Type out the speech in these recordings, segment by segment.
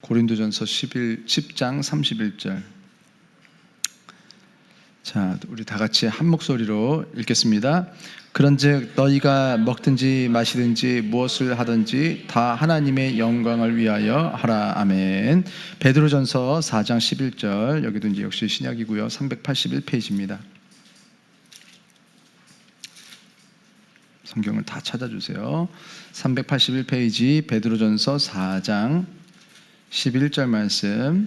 고린도전서 10장 31절. 자, 우리 다 같이 한 목소리로 읽겠습니다. 그런즉 너희가 먹든지 마시든지 무엇을 하든지 다 하나님의 영광을 위하여 하라. 아멘. 베드로전서 4장 11절. 여기도 이제 역시 신약이고요. 381페이지입니다. 성경을 다 찾아주세요. 381페이지 베드로전서 4장 11절 말씀,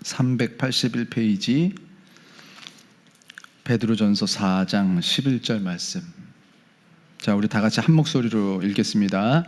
381페이지 베드로전서 4장 11절 말씀. 자, 우리 다 같이 한 목소리로 읽겠습니다.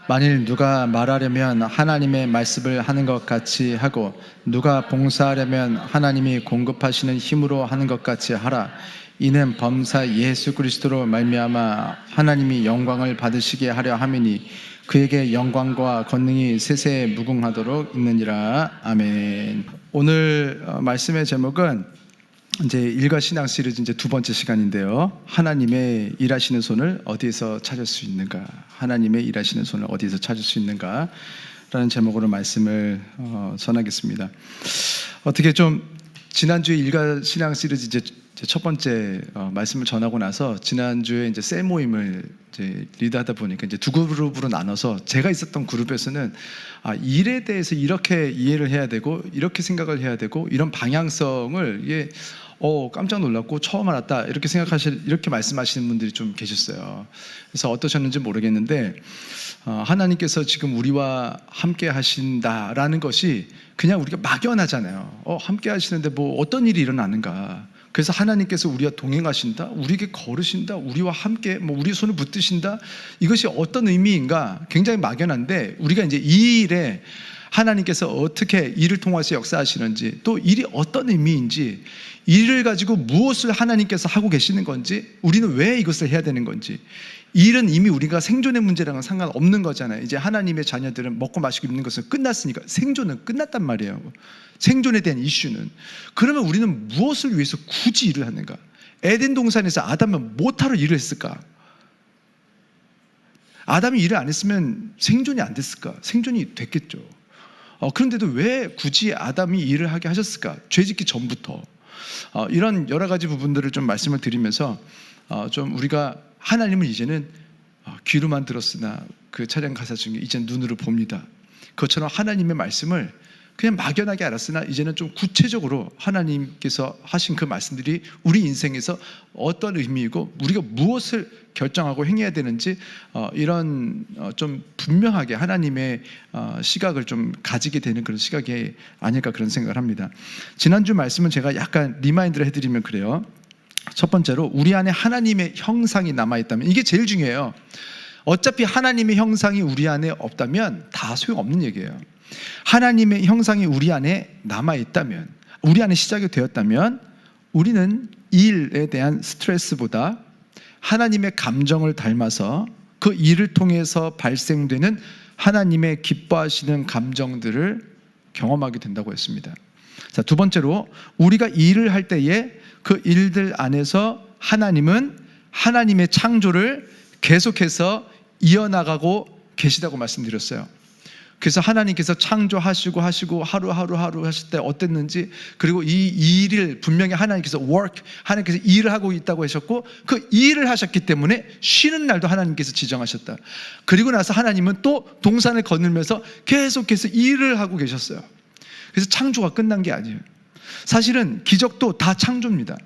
만일 누가 말하려면 하나님의 말씀을 하는 것 같이 하고 누가 봉사하려면 하나님이 공급하시는 힘으로 하는 것 같이 하라. 이는 범사 예수 그리스도로 말미암아 하나님이 영광을 받으시게 하려 함이니 그에게 영광과 권능이 세세에 무궁하도록 있느니라. 아멘. 오늘 말씀의 제목은 이제 일과 신앙 시리즈 이제 두 번째 시간인데요. 하나님의 일하시는 손을 어디에서 찾을 수 있는가? 하나님의 일하시는 손을 어디에서 찾을 수 있는가? 라는 제목으로 말씀을 전하겠습니다. 어떻게 좀 지난주에 일과 신앙 시리즈 이제 첫 번째 말씀을 전하고 나서 지난주에 이제 셀 모임을 이제 리드하다 보니까 이제 두 그룹으로 나눠서 제가 있었던 그룹에서는 일에 대해서 이렇게 이해를 해야 되고 이렇게 생각을 해야 되고 이런 방향성을 이게 깜짝 놀랐고 처음 알았다 이렇게 말씀하시는 분들이 좀 계셨어요. 그래서 어떠셨는지 모르겠는데 하나님께서 지금 우리와 함께 하신다라는 것이 그냥 우리가 막연하잖아요. 함께 하시는데 뭐 어떤 일이 일어나는가? 그래서 하나님께서 우리와 동행하신다, 우리에게 걸으신다, 우리와 함께 우리 손을 붙드신다. 이것이 어떤 의미인가? 굉장히 막연한데 우리가 이제 이 일에 하나님께서 어떻게 일을 통해서 역사하시는지, 또 일이 어떤 의미인지, 일을 가지고 무엇을 하나님께서 하고 계시는 건지, 우리는 왜 이것을 해야 되는 건지. 일은 이미 우리가 생존의 문제랑은 상관없는 거잖아요. 이제 하나님의 자녀들은 먹고 마시고 입는 것은 끝났으니까 생존은 끝났단 말이에요. 생존에 대한 이슈는. 그러면 우리는 무엇을 위해서 굳이 일을 하는가? 에덴 동산에서 아담은 뭐하러 일을 했을까? 아담이 일을 안 했으면 생존이 안 됐을까? 생존이 됐겠죠. 그런데도 왜 굳이 아담이 일을 하게 하셨을까? 죄짓기 전부터. 이런 여러 가지 부분들을 좀 말씀을 드리면서 좀 우리가 하나님을 이제는 귀로만 들었으나 그 찬양 가사 중에 이제는 눈으로 봅니다. 그것처럼 하나님의 말씀을 그냥 막연하게 알았으나 이제는 좀 구체적으로 하나님께서 하신 그 말씀들이 우리 인생에서 어떤 의미이고 우리가 무엇을 결정하고 행해야 되는지 이런 좀 분명하게 하나님의 시각을 좀 가지게 되는 그런 시각이 아닐까 그런 생각을 합니다. 지난주 말씀은 제가 약간 리마인드를 해드리면 그래요. 첫 번째로 우리 안에 하나님의 형상이 남아있다면, 이게 제일 중요해요. 어차피 하나님의 형상이 우리 안에 없다면 다 소용없는 얘기예요. 하나님의 형상이 우리 안에 남아있다면, 우리 안에 시작이 되었다면 우리는 일에 대한 스트레스보다 하나님의 감정을 닮아서 그 일을 통해서 발생되는 하나님의 기뻐하시는 감정들을 경험하게 된다고 했습니다. 자, 두 번째로 우리가 일을 할 때에 그 일들 안에서 하나님은 하나님의 창조를 계속해서 이어나가고 계시다고 말씀드렸어요. 그래서 하나님께서 창조하시고 하루 하실 때 어땠는지, 그리고 이 일을 분명히 하나님께서 하나님께서 일을 하고 있다고 하셨고 그 일을 하셨기 때문에 쉬는 날도 하나님께서 지정하셨다. 그리고 나서 하나님은 또 동산을 거닐면서 계속해서 일을 하고 계셨어요. 그래서 창조가 끝난 게 아니에요. 사실은 기적도 다 창조입니다.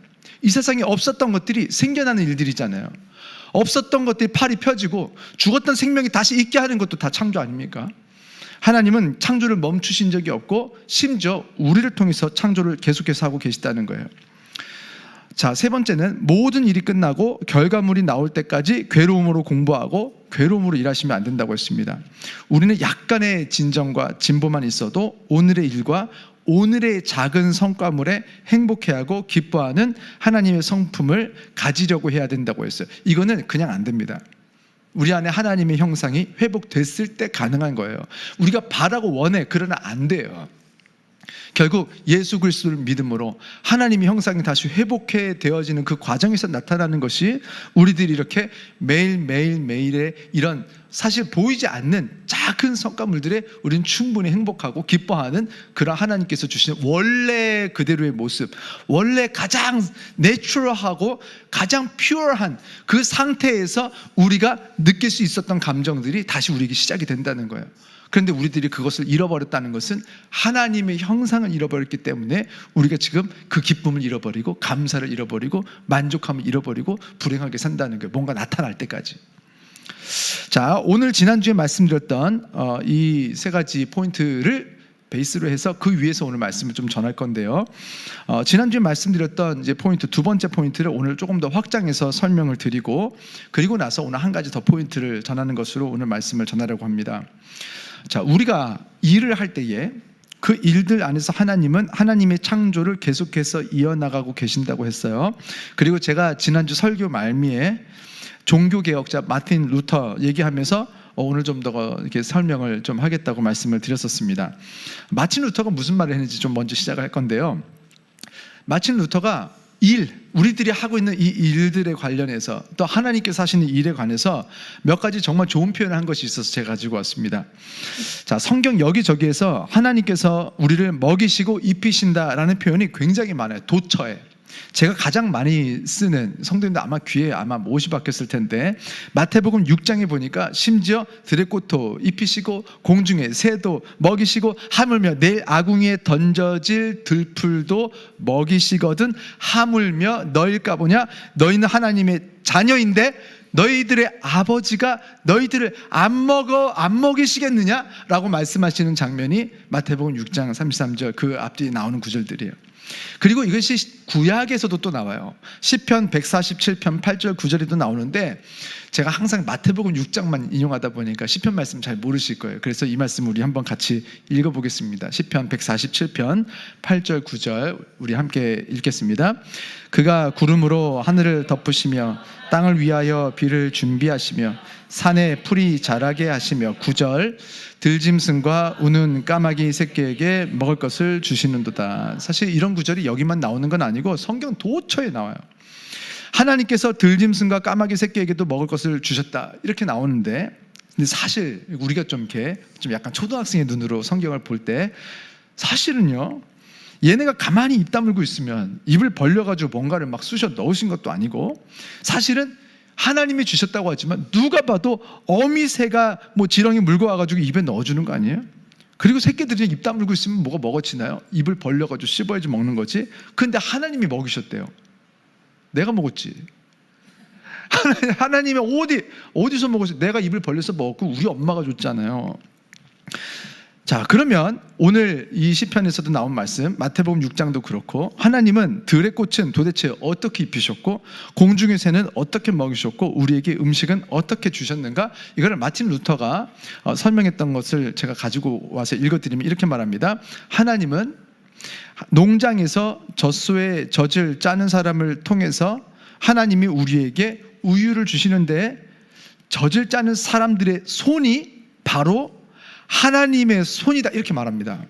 이 세상에 없었던 것들이 생겨나는 일들이잖아요. 없었던 것들이 팔이 펴지고 죽었던 생명이 다시 있게 하는 것도 다 창조 아닙니까? 하나님은 창조를 멈추신 적이 없고 심지어 우리를 통해서 창조를 계속해서 하고 계시다는 거예요. 자, 세 번째는 모든 일이 끝나고 결과물이 나올 때까지 괴로움으로 공부하고 괴로움으로 일하시면 안 된다고 했습니다. 우리는 약간의 진정과 진보만 있어도 오늘의 일과 오늘의 작은 성과물에 행복해하고 기뻐하는 하나님의 성품을 가지려고 해야 된다고 했어요. 이거는 그냥 안 됩니다. 우리 안에 하나님의 형상이 회복됐을 때 가능한 거예요. 우리가 바라고 원해, 그러나 안 돼요. 결국 예수 그리스도를 믿음으로 하나님의 형상이 다시 회복해 되어지는 그 과정에서 나타나는 것이 우리들이 이렇게 매일매일의 이런 사실 보이지 않는 작은 성과물들에 우리는 충분히 행복하고 기뻐하는 그런 하나님께서 주시는 원래 그대로의 모습, 원래 가장 내추럴하고 가장 퓨어한 그 상태에서 우리가 느낄 수 있었던 감정들이 다시 우리에게 시작이 된다는 거예요. 그런데 우리들이 그것을 잃어버렸다는 것은 하나님의 형상을 잃어버렸기 때문에 우리가 지금 그 기쁨을 잃어버리고 감사를 잃어버리고 만족함을 잃어버리고 불행하게 산다는 거예요. 뭔가 나타날 때까지. 자, 오늘 지난주에 말씀드렸던 이 세 가지 포인트를 베이스로 해서 그 위에서 오늘 말씀을 좀 전할 건데요. 지난주에 말씀드렸던 이제 포인트, 두 번째 포인트를 오늘 조금 더 확장해서 설명을 드리고, 그리고 나서 오늘 한 가지 더 포인트를 전하는 것으로 오늘 말씀을 전하려고 합니다. 자, 우리가 일을 할 때에 그 일들 안에서 하나님은 하나님의 창조를 계속해서 이어나가고 계신다고 했어요. 그리고 제가 지난주 설교 말미에 종교개혁자 마틴 루터 얘기하면서 오늘 좀 더 이렇게 설명을 좀 하겠다고 말씀을 드렸었습니다. 마틴 루터가 무슨 말을 했는지 좀 먼저 시작할 건데요. 마틴 루터가 우리들이 하고 있는 이 일들에 관련해서 또 하나님께서 하시는 일에 관해서 몇 가지 정말 좋은 표현을 한 것이 있어서 제가 가지고 왔습니다. 자, 성경 여기저기에서 하나님께서 우리를 먹이시고 입히신다라는 표현이 굉장히 많아요. 도처에. 제가 가장 많이 쓰는, 성도님들 아마 귀에 아마 못이 박혔을 텐데, 마태복음 6장에 보니까 심지어 드레꼬토 입히시고 공중에 새도 먹이시고 하물며 내일 아궁이에 던져질 들풀도 먹이시거든 하물며 너희일까 보냐. 너희는 하나님의 자녀인데 너희들의 아버지가 너희들을 안 먹이시겠느냐 라고 말씀하시는 장면이 마태복음 6장 33절 그 앞뒤에 나오는 구절들이에요. 그리고 이것이 구약에서도 또 나와요. 시편 147편 8절 9절에도 나오는데, 제가 항상 마태복음 6장만 인용하다 보니까 시편 말씀 잘 모르실 거예요. 그래서 이 말씀 우리 한번 같이 읽어보겠습니다. 시편 147편 8절 9절 우리 함께 읽겠습니다. 그가 구름으로 하늘을 덮으시며 땅을 위하여 비를 준비하시며 산에 풀이 자라게 하시며 9절 들짐승과 우는 까마귀 새끼에게 먹을 것을 주시는도다. 사실 이런 구절이 여기만 나오는 건 아니고 성경 도처에 나와요. 하나님께서 들짐승과 까마귀 새끼에게도 먹을 것을 주셨다 이렇게 나오는데, 근데 사실 우리가 좀 이렇게 좀 약간 초등학생의 눈으로 성경을 볼 때 사실은요, 얘네가 가만히 입 다물고 있으면 입을 벌려가지고 뭔가를 막 쑤셔 넣으신 것도 아니고, 사실은 하나님이 주셨다고 하지만 누가 봐도 어미새가 뭐 지렁이 물고 와가지고 입에 넣어주는 거 아니에요? 그리고 새끼들이 입 다물고 있으면 뭐가 먹어지나요? 입을 벌려가지고 씹어야지 먹는 거지. 근데 하나님이 먹이셨대요. 내가 먹었지. 하나님이 어디서 먹었어요? 내가 입을 벌려서 먹었고 우리 엄마가 줬잖아요. 자, 그러면 오늘 이 시편에서도 나온 말씀, 마태복음 6장도 그렇고, 하나님은 들의 꽃은 도대체 어떻게 입히셨고 공중의 새는 어떻게 먹이셨고 우리에게 음식은 어떻게 주셨는가, 이거를 마틴 루터가 설명했던 것을 제가 가지고 와서 읽어드리면 이렇게 말합니다. 하나님은 농장에서 젖소에 젖을 짜는 사람을 통해서 하나님이 우리에게 우유를 주시는데, 젖을 짜는 사람들의 손이 바로 하나님의 손이다 이렇게 말합니다.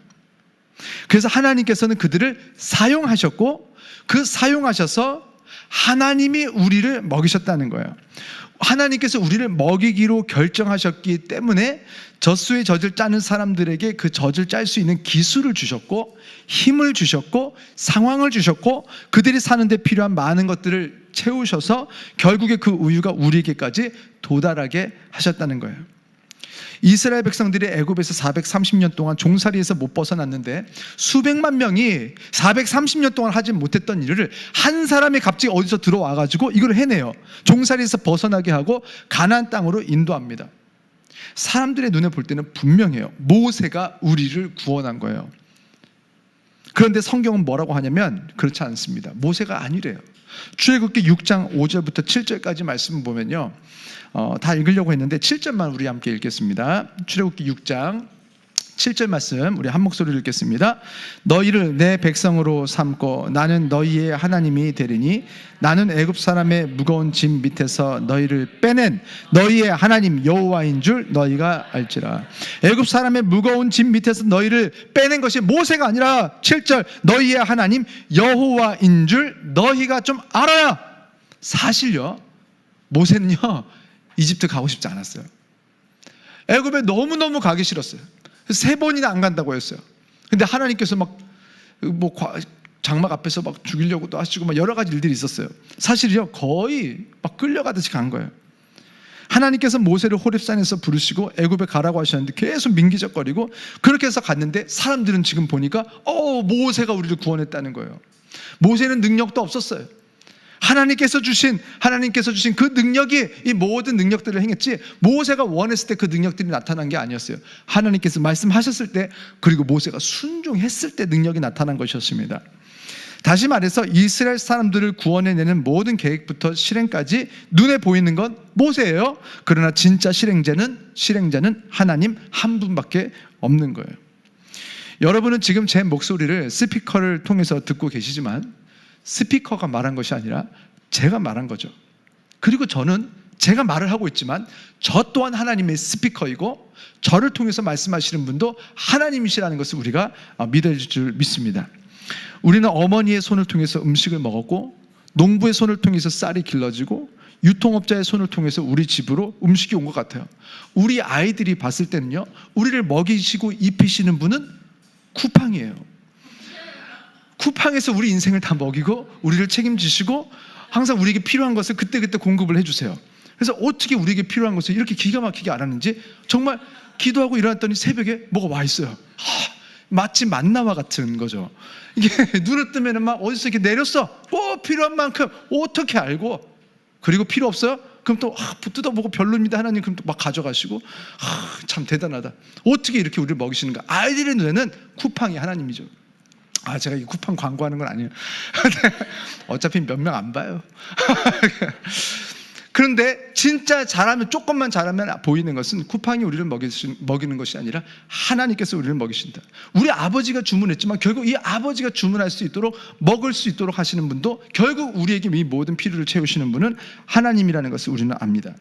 그래서 하나님께서는 그들을 사용하셨고, 그 사용하셔서 하나님이 우리를 먹이셨다는 거예요. 하나님께서 우리를 먹이기로 결정하셨기 때문에 젖소에 젖을 짜는 사람들에게 그 젖을 짤 수 있는 기술을 주셨고 힘을 주셨고 상황을 주셨고 그들이 사는 데 필요한 많은 것들을 채우셔서 결국에 그 우유가 우리에게까지 도달하게 하셨다는 거예요. 이스라엘 백성들이 애굽에서 430년 동안 종살이에서 못 벗어났는데 수백만 명이 430년 동안 하지 못했던 일을 한 사람이 갑자기 어디서 들어와가지고 이걸 해내요. 종살이에서 벗어나게 하고 가나안 땅으로 인도합니다. 사람들의 눈에 볼 때는 분명해요. 모세가 우리를 구원한 거예요. 그런데 성경은 뭐라고 하냐면 그렇지 않습니다. 모세가 아니래요. 출애굽기 6장 5절부터 7절까지 말씀을 보면요, 다 읽으려고 했는데 7절만 우리 함께 읽겠습니다. 출애굽기 6장 7절 말씀 우리 한 목소리로 읽겠습니다. 너희를 내 백성으로 삼고 나는 너희의 하나님이 되리니 나는 애굽 사람의 무거운 짐 밑에서 너희를 빼낸 너희의 하나님 여호와인 줄 너희가 알지라. 애굽 사람의 무거운 짐 밑에서 너희를 빼낸 것이 모세가 아니라 7절 너희의 하나님 여호와인 줄 너희가 좀 알아야. 사실요, 모세는요 이집트 가고 싶지 않았어요. 애굽에 너무너무 가기 싫었어요. 그래서 3번이나 안 간다고 했어요. 근데 하나님께서 장막 앞에서 막 죽이려고도 하시고 막 여러 가지 일들이 있었어요. 사실이요, 거의 막 끌려가듯이 간 거예요. 하나님께서 모세를 호렙산에서 부르시고 애굽에 가라고 하셨는데 계속 민기적거리고 그렇게 해서 갔는데 사람들은 지금 보니까 모세가 우리를 구원했다는 거예요. 모세는 능력도 없었어요. 하나님께서 주신 그 능력이 이 모든 능력들을 행했지, 모세가 원했을 때 그 능력들이 나타난 게 아니었어요. 하나님께서 말씀하셨을 때, 그리고 모세가 순종했을 때 능력이 나타난 것이었습니다. 다시 말해서 이스라엘 사람들을 구원해내는 모든 계획부터 실행까지 눈에 보이는 건 모세예요. 그러나 진짜 실행자는 하나님 한 분밖에 없는 거예요. 여러분은 지금 제 목소리를 스피커를 통해서 듣고 계시지만 스피커가 말한 것이 아니라 제가 말한 거죠. 그리고 저는 제가 말을 하고 있지만 저 또한 하나님의 스피커이고 저를 통해서 말씀하시는 분도 하나님이시라는 것을 우리가 믿을 줄 믿습니다. 우리는 어머니의 손을 통해서 음식을 먹었고, 농부의 손을 통해서 쌀이 길러지고, 유통업자의 손을 통해서 우리 집으로 음식이 온 것 같아요. 우리 아이들이 봤을 때는요, 우리를 먹이시고 입히시는 분은 쿠팡이에요. 쿠팡에서 우리 인생을 다 먹이고 우리를 책임지시고 항상 우리에게 필요한 것을 그때그때 공급을 해주세요. 그래서 어떻게 우리에게 필요한 것을 이렇게 기가 막히게 알았는지, 정말 기도하고 일어났더니 새벽에 뭐가 와 있어요. 마치 만나와 같은 거죠. 이게 눈을 뜨면 막 어디서 이렇게 내렸어. 필요한 만큼 어떻게 알고, 그리고 필요 없어요? 그럼 또 뜯어보고 별로입니다 하나님, 그럼 또 막 가져가시고, 참 대단하다. 어떻게 이렇게 우리를 먹이시는가. 아이들의 눈에는 쿠팡이 하나님이죠. 제가 이 쿠팡 광고하는 건 아니에요. 어차피 몇 명 안 봐요. 그런데 진짜 잘하면, 조금만 잘하면 보이는 것은 쿠팡이 우리를 먹이는 것이 아니라 하나님께서 우리를 먹이신다. 우리 아버지가 주문했지만 결국 이 아버지가 주문할 수 있도록, 먹을 수 있도록 하시는 분도, 결국 우리에게 이 모든 필요를 채우시는 분은 하나님이라는 것을 우리는 압니다.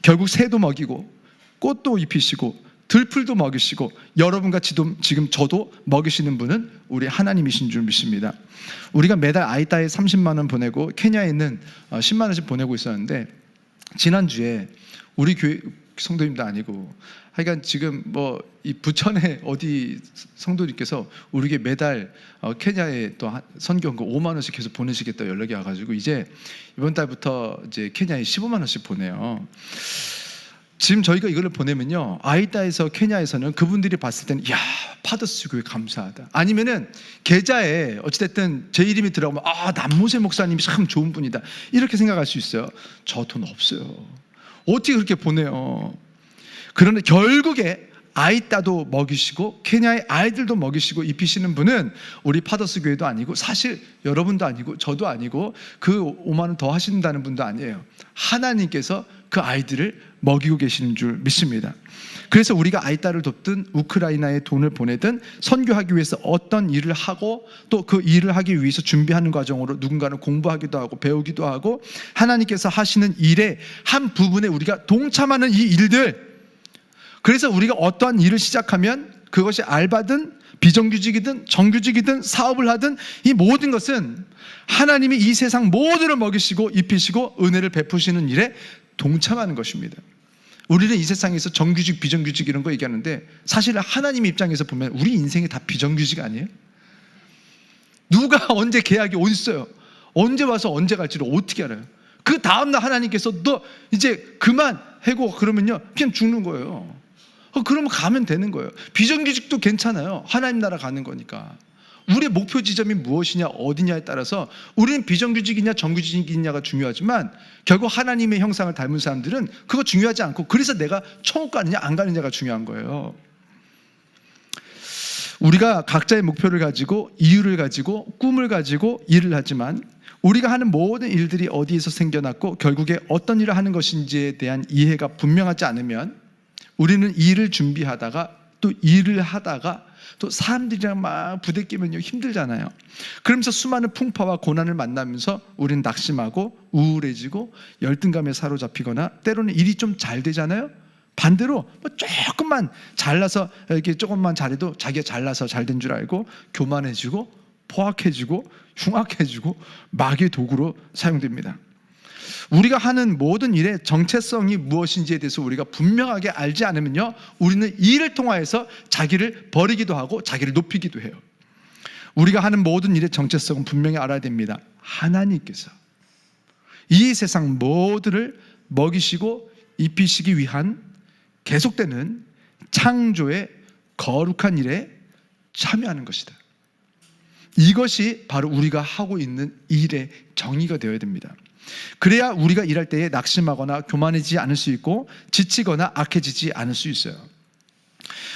결국 새도 먹이고 꽃도 입히시고 들풀도 먹이시고 여러분과 지금 저도 먹이시는 분은 우리 하나님이신 줄 믿습니다. 우리가 매달 아이따에 30만 원 보내고 케냐에 있는 10만 원씩 보내고 있었는데, 지난주에 우리 교회 성도님도 아니고 하여간 지금 이 부천에 어디 성도님께서 우리에게 매달 케냐에 또 선교원금 5만 원씩 계속 보내시겠다 연락이 와가지고 이제 이번 달부터 이제 케냐에 15만 원씩 보내요. 지금 저희가 이걸 보내면요, 아이따에서 케냐에서는 그분들이 봤을 때는 파더스 교회 감사하다, 아니면은 계좌에 어찌됐든 제 이름이 들어가면 남모세 목사님이 참 좋은 분이다 이렇게 생각할 수 있어요. 저 돈 없어요. 어떻게 그렇게 보내요? 그런데 결국에 아이따도 먹이시고 케냐의 아이들도 먹이시고 입히시는 분은 우리 파더스 교회도 아니고, 사실 여러분도 아니고 저도 아니고 그 5만 원 더 하신다는 분도 아니에요. 하나님께서 그 아이들을 먹이고 계시는 줄 믿습니다. 그래서 우리가 아이따를 돕든 우크라이나에 돈을 보내든 선교하기 위해서 어떤 일을 하고, 또 그 일을 하기 위해서 준비하는 과정으로 누군가는 공부하기도 하고 배우기도 하고, 하나님께서 하시는 일의 한 부분에 우리가 동참하는 이 일들, 그래서 우리가 어떠한 일을 시작하면 그것이 알바든 비정규직이든 정규직이든 사업을 하든 이 모든 것은 하나님이 이 세상 모두를 먹이시고 입히시고 은혜를 베푸시는 일에 동참하는 것입니다. 우리는 이 세상에서 정규직 비정규직 이런 거 얘기하는데, 사실 하나님의 입장에서 보면 우리 인생이 다 비정규직 아니에요? 누가 언제 계약이 어디 있어요? 언제 와서 언제 갈지를 어떻게 알아요? 그 다음날 하나님께서 너 이제 그만 해고 그러면요 그냥 죽는 거예요. 그러면 가면 되는 거예요. 비정규직도 괜찮아요. 하나님 나라 가는 거니까. 우리의 목표 지점이 무엇이냐 어디냐에 따라서 우리는 비정규직이냐 정규직이냐가 중요하지만, 결국 하나님의 형상을 닮은 사람들은 그거 중요하지 않고, 그래서 내가 천국 가느냐 안 가느냐가 중요한 거예요. 우리가 각자의 목표를 가지고 이유를 가지고 꿈을 가지고 일을 하지만, 우리가 하는 모든 일들이 어디에서 생겨났고 결국에 어떤 일을 하는 것인지에 대한 이해가 분명하지 않으면 우리는 일을 준비하다가 또 일을 하다가 또 사람들이랑 막 부대끼면요 힘들잖아요. 그러면서 수많은 풍파와 고난을 만나면서 우리는 낙심하고 우울해지고 열등감에 사로잡히거나, 때로는 일이 좀 잘 되잖아요. 반대로 조금만 잘나서 이렇게 조금만 잘해도 자기가 잘나서 잘 된 줄 알고 교만해지고 포악해지고 흉악해지고 마귀의 도구로 사용됩니다. 우리가 하는 모든 일의 정체성이 무엇인지에 대해서 우리가 분명하게 알지 않으면요, 우리는 이 일을 통하여서 자기를 버리기도 하고 자기를 높이기도 해요. 우리가 하는 모든 일의 정체성은 분명히 알아야 됩니다. 하나님께서 이 세상 모두를 먹이시고 입히시기 위한 계속되는 창조의 거룩한 일에 참여하는 것이다. 이것이 바로 우리가 하고 있는 일의 정의가 되어야 됩니다. 그래야 우리가 일할 때에 낙심하거나 교만해지지 않을 수 있고 지치거나 악해지지 않을 수 있어요.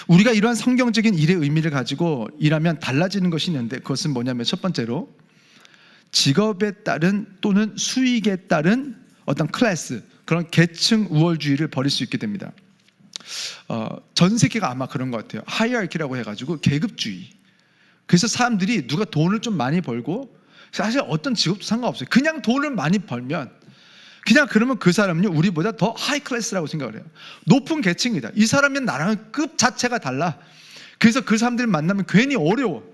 우리가 이러한 성경적인 일의 의미를 가지고 일하면 달라지는 것이 있는데, 그것은 뭐냐면 첫 번째로 직업에 따른 또는 수익에 따른 어떤 클래스, 그런 계층 우월주의를 버릴 수 있게 됩니다. 전 세계가 아마 그런 것 같아요. 하이어키라고 해가지고 계급주의. 그래서 사람들이 누가 돈을 좀 많이 벌고, 사실 어떤 직업도 상관없어요. 그냥 돈을 많이 벌면, 그냥 그러면 그 사람은요, 우리보다 더 하이 클래스라고 생각을 해요. 높은 계층이다. 이 사람은 나랑 급 자체가 달라. 그래서 그 사람들을 만나면 괜히 어려워.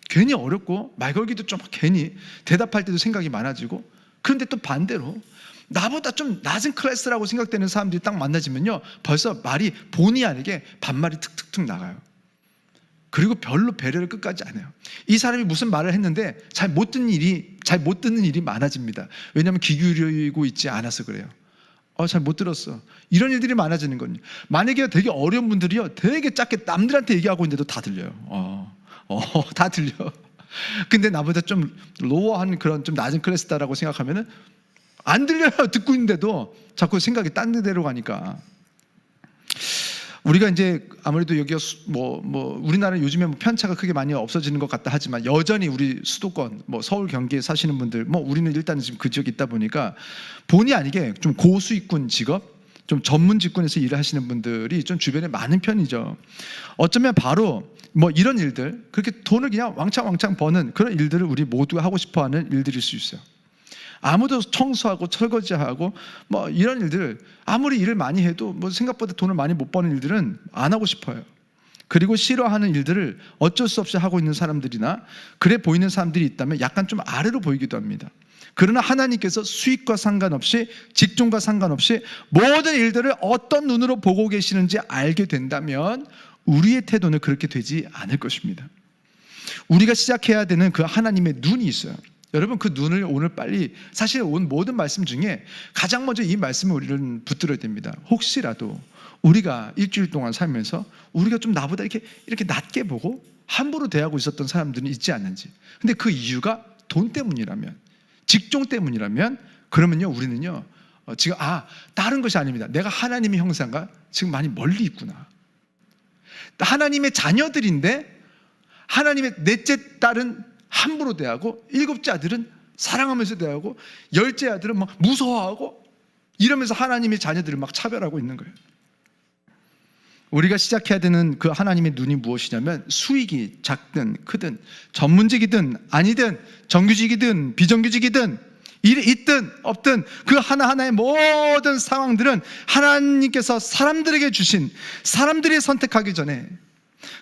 괜히 어렵고 말 걸기도 좀 괜히, 대답할 때도 생각이 많아지고. 그런데 또 반대로 나보다 좀 낮은 클래스라고 생각되는 사람들이 딱 만나지면요, 벌써 말이 본의 아니게 반말이 툭툭툭 나가요. 그리고 별로 배려를 끝까지 안 해요. 이 사람이 무슨 말을 했는데 잘 못 듣는 일이 많아집니다. 왜냐하면 귀 기울이고 있지 않아서 그래요. 잘 못 들었어. 이런 일들이 많아지는 거예요. 만약에 되게 어려운 분들이요, 되게 작게 남들한테 얘기하고 있는데도 다 들려요. 다 들려. 근데 나보다 좀 로어한 그런 좀 낮은 클래스다라고 생각하면은 안 들려요. 듣고 있는데도 자꾸 생각이 딴 데로 가니까. 우리가 이제 아무래도 여기가 우리나라는 요즘에 편차가 크게 많이 없어지는 것 같다 하지만, 여전히 우리 수도권, 서울, 경기에 사시는 분들, 우리는 일단 지금 그 지역에 있다 보니까 본의 아니게 좀 고수익군 직업, 좀 전문 직군에서 일을 하시는 분들이 좀 주변에 많은 편이죠. 어쩌면 바로 이런 일들, 그렇게 돈을 그냥 왕창 버는 그런 일들을 우리 모두가 하고 싶어하는 일들일 수 있어요. 아무도 청소하고 설거지하고 이런 일들, 아무리 일을 많이 해도 생각보다 돈을 많이 못 버는 일들은 안 하고 싶어요. 그리고 싫어하는 일들을 어쩔 수 없이 하고 있는 사람들이나 그래 보이는 사람들이 있다면 약간 좀 아래로 보이기도 합니다. 그러나 하나님께서 수익과 상관없이, 직종과 상관없이 모든 일들을 어떤 눈으로 보고 계시는지 알게 된다면 우리의 태도는 그렇게 되지 않을 것입니다. 우리가 시작해야 되는 그 하나님의 눈이 있어요. 여러분, 그 눈을 오늘 빨리, 사실 온 모든 말씀 중에 가장 먼저 이 말씀을 우리는 붙들어야 됩니다. 혹시라도 우리가 일주일 동안 살면서 우리가 좀 나보다 이렇게 낮게 보고 함부로 대하고 있었던 사람들은 있지 않는지. 근데 그 이유가 돈 때문이라면, 직종 때문이라면, 그러면요, 우리는요, 지금 다른 것이 아닙니다. 내가 하나님의 형상과 지금 많이 멀리 있구나. 하나님의 자녀들인데 하나님의 넷째 딸은 함부로 대하고, 일곱째 아들은 사랑하면서 대하고, 열째 아들은 무서워하고, 이러면서 하나님의 자녀들을 차별하고 있는 거예요. 우리가 시작해야 되는 그 하나님의 눈이 무엇이냐면, 수익이 작든 크든, 전문직이든 아니든, 정규직이든 비정규직이든, 일이 있든 없든 그 하나하나의 모든 상황들은 하나님께서 사람들에게 주신, 사람들이 선택하기 전에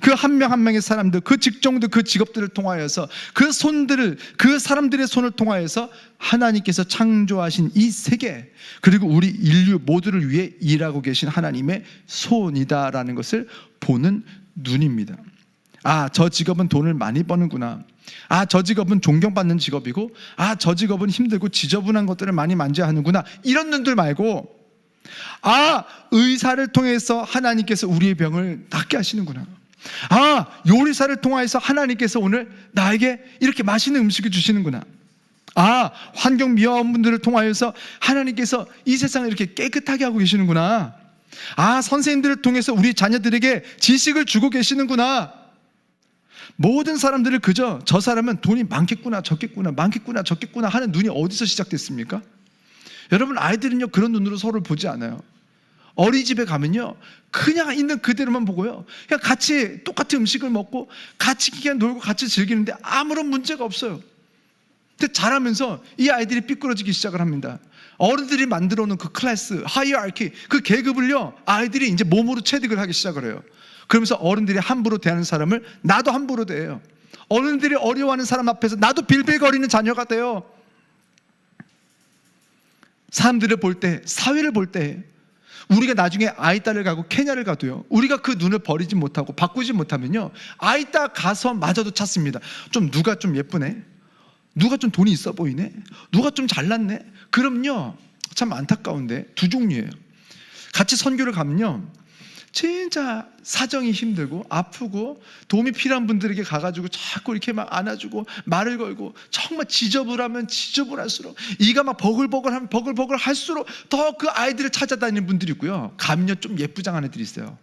그 한 명 한 명의 사람들, 그 직종들, 그 직업들을 통하여서, 그 손들을, 그 사람들의 손을 통하여서 하나님께서 창조하신 이 세계, 그리고 우리 인류 모두를 위해 일하고 계신 하나님의 손이다라는 것을 보는 눈입니다. 저 직업은 돈을 많이 버는구나. 저 직업은 존경받는 직업이고, 저 직업은 힘들고 지저분한 것들을 많이 만져야 하는구나. 이런 눈들 말고, 의사를 통해서 하나님께서 우리의 병을 낫게 하시는구나. 요리사를 통해서 하나님께서 오늘 나에게 이렇게 맛있는 음식을 주시는구나. 환경미화원분들을 통하여서 하나님께서 이 세상을 이렇게 깨끗하게 하고 계시는구나. 선생님들을 통해서 우리 자녀들에게 지식을 주고 계시는구나. 모든 사람들을 그저 저 사람은 돈이 많겠구나 적겠구나, 많겠구나 적겠구나 하는 눈이 어디서 시작됐습니까? 여러분, 아이들은요 그런 눈으로 서로를 보지 않아요. 어린이집에 가면요, 그냥 있는 그대로만 보고요, 그냥 같이 똑같은 음식을 먹고 같이 그냥 놀고 같이 즐기는데 아무런 문제가 없어요. 근데 자라면서 이 아이들이 삐뚤어지기 시작을 합니다. 어른들이 만들어 놓은 그 클래스, 하이어키, 그 계급을요, 아이들이 이제 몸으로 체득을 하기 시작을 해요. 그러면서 어른들이 함부로 대하는 사람을 나도 함부로 대해요. 어른들이 어려워하는 사람 앞에서 나도 빌빌거리는 자녀가 돼요. 사람들을 볼 때, 사회를 볼 때, 우리가 나중에 아이따를 가고 케냐를 가도요, 우리가 그 눈을 버리지 못하고 바꾸지 못하면요, 아이따 가서 마저도 찾습니다. 좀 누가 좀 예쁘네, 누가 좀 돈이 있어 보이네, 누가 좀 잘났네. 그럼요, 참 안타까운데 두 종류예요. 같이 선교를 가면요, 진짜 사정이 힘들고 아프고 도움이 필요한 분들에게 가가지고 자꾸 이렇게 막 안아주고 말을 걸고, 정말 지저분하면 지저분할수록, 이가 막 버글버글하면 버글버글할수록 더 그 아이들을 찾아다니는 분들이 있고요, 가면 좀 예쁘장한 애들이 있어요.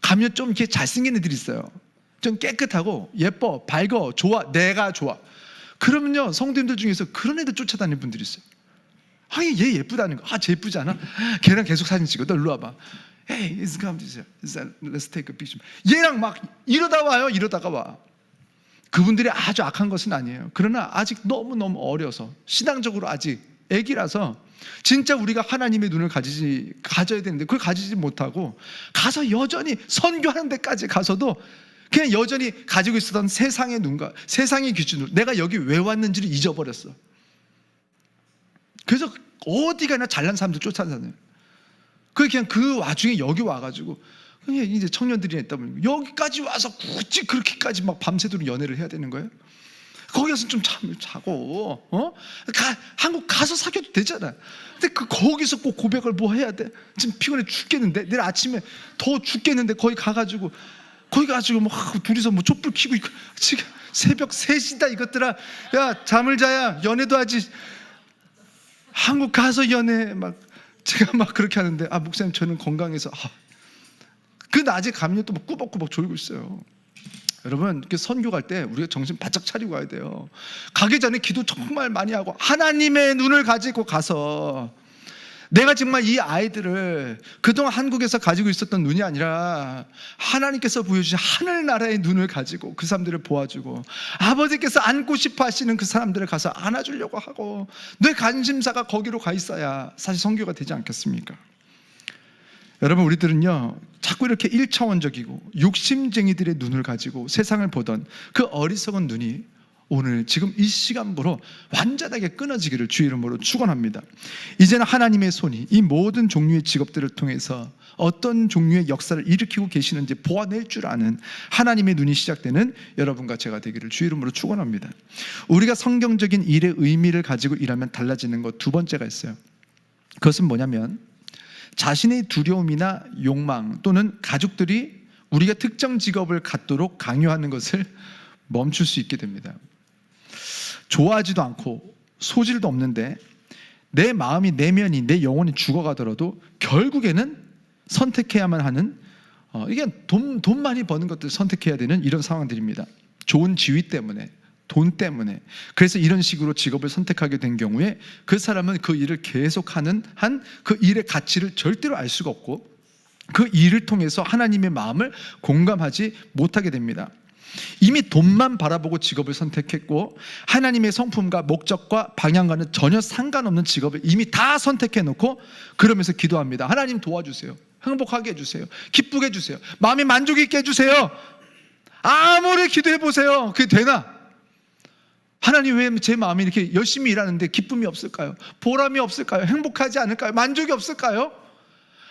가면 좀 이렇게 잘생긴 애들이 있어요. 좀 깨끗하고 예뻐, 밝어, 좋아, 내가 좋아. 그러면요, 성도님들 중에서 그런 애들 쫓아다니는 분들이 있어요. 아니, 얘 예쁘다는 거. 아, 쟤 예쁘지 않아? 걔랑 계속 사진 찍어. 너 일로 와봐. Hey, let's take a picture. 얘랑 막 이러다 와요. 이러다가 와. 그분들이 아주 악한 것은 아니에요. 그러나 아직 너무너무 어려서, 신앙적으로 아직 애기라서, 진짜 우리가 하나님의 눈을 가져야 되는데 그걸 가지지 못하고 가서 여전히 선교하는 데까지 가서도 그냥 여전히 가지고 있었던 세상의 눈과 세상의 기준으로 내가 여기 왜 왔는지를 잊어버렸어. 그래서 어디 가나 잘난 사람들 쫓아다녀요. 그냥 그 와중에 여기 와가지고 그냥 이제 청년들이 했다 보니까 여기까지 와서 굳이 그렇게까지 막 밤새도록 연애를 해야 되는 거예요? 거기 가서 좀 자고 한국 가서 사귀어도 되잖아. 근데 거기서 꼭 고백을 뭐 해야 돼? 지금 피곤해 죽겠는데, 내일 아침에 더 죽겠는데 거기 가가지고 막 둘이서 뭐 촛불 켜고 있고, 지금 새벽 3시다 이것들아. 야, 잠을 자야, 연애도 하지. 한국 가서 연애 막, 제가 막 그렇게 하는데, 아, 목사님 저는 건강해서. 그 낮에 가면 또 막 꾸벅꾸벅 졸고 있어요. 여러분, 이렇게 선교 갈 때 우리가 정신 바짝 차리고 가야 돼요. 가기 전에 기도 정말 많이 하고 하나님의 눈을 가지고 가서, 내가 정말 이 아이들을 그동안 한국에서 가지고 있었던 눈이 아니라 하나님께서 보여주신 하늘나라의 눈을 가지고 그 사람들을 보아주고, 아버지께서 안고 싶어 하시는 그 사람들을 가서 안아주려고 하고, 내 관심사가 거기로 가 있어야 사실 선교가 되지 않겠습니까? 여러분, 우리들은요 자꾸 이렇게 1차원적이고 욕심쟁이들의 눈을 가지고 세상을 보던 그 어리석은 눈이 오늘 지금 이 시간부로 완전하게 끊어지기를 주의 이름으로 축원합니다. 이제는 하나님의 손이 이 모든 종류의 직업들을 통해서 어떤 종류의 역사를 일으키고 계시는지 보아낼 줄 아는 하나님의 눈이 시작되는 여러분과 제가 되기를 주의 이름으로 축원합니다. 우리가 성경적인 일의 의미를 가지고 일하면 달라지는 것 두 번째가 있어요. 그것은 뭐냐면, 자신의 두려움이나 욕망 또는 가족들이 우리가 특정 직업을 갖도록 강요하는 것을 멈출 수 있게 됩니다. 좋아하지도 않고 소질도 없는데 내 마음이, 내면이, 내 영혼이 죽어가더라도 결국에는 선택해야만 하는, 이게 돈 많이 버는 것들 선택해야 되는 이런 상황들입니다. 좋은 지위 때문에, 돈 때문에. 그래서 이런 식으로 직업을 선택하게 된 경우에 그 사람은 그 일을 계속하는 한 그 일의 가치를 절대로 알 수가 없고, 그 일을 통해서 하나님의 마음을 공감하지 못하게 됩니다. 이미 돈만 바라보고 직업을 선택했고, 하나님의 성품과 목적과 방향과는 전혀 상관없는 직업을 이미 다 선택해놓고 그러면서 기도합니다. 하나님 도와주세요, 행복하게 해주세요, 기쁘게 해주세요, 마음에 만족 있게 해주세요. 아무리 기도해보세요, 그게 되나? 하나님, 왜 제 마음이 이렇게 열심히 일하는데 기쁨이 없을까요? 보람이 없을까요? 행복하지 않을까요? 만족이 없을까요?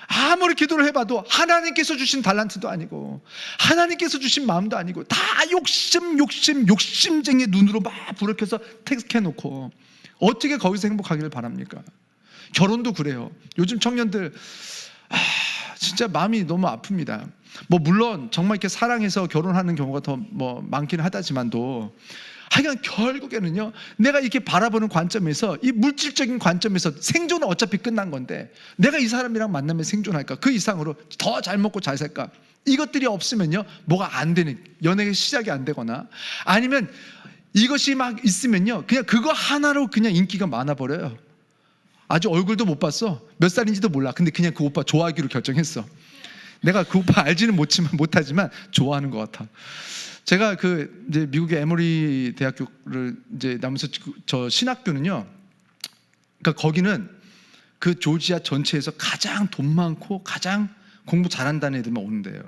아무리 기도를 해봐도 하나님께서 주신 달란트도 아니고 하나님께서 주신 마음도 아니고 다 욕심쟁이 눈으로 막 불을 켜서 택해놓고 어떻게 거기서 행복하기를 바랍니까? 결혼도 그래요. 요즘 청년들 진짜 마음이 너무 아픕니다. 뭐 물론 정말 이렇게 사랑해서 결혼하는 경우가 더 뭐 많긴 하다지만도, 하여간 결국에는요, 내가 이렇게 바라보는 관점에서, 이 물질적인 관점에서 생존은 어차피 끝난 건데, 내가 이 사람이랑 만나면 생존할까? 그 이상으로 더 잘 먹고 잘 살까? 이것들이 없으면요, 뭐가 안 되는, 연애가 시작이 안 되거나, 아니면 이것이 막 있으면요, 그냥 그거 하나로 그냥 인기가 많아버려요. 아주 얼굴도 못 봤어, 몇 살인지도 몰라. 근데 그냥 그 오빠 좋아하기로 결정했어. 내가 그 오빠 알지는 못하지만 좋아하는 것 같아. 제가 이제 미국의 에머리 대학교를 이제 나면서, 저 신학교는요, 그러니까 거기는 그 조지아 전체에서 가장 돈 많고 가장 공부 잘한다는 애들만 오는 데예요.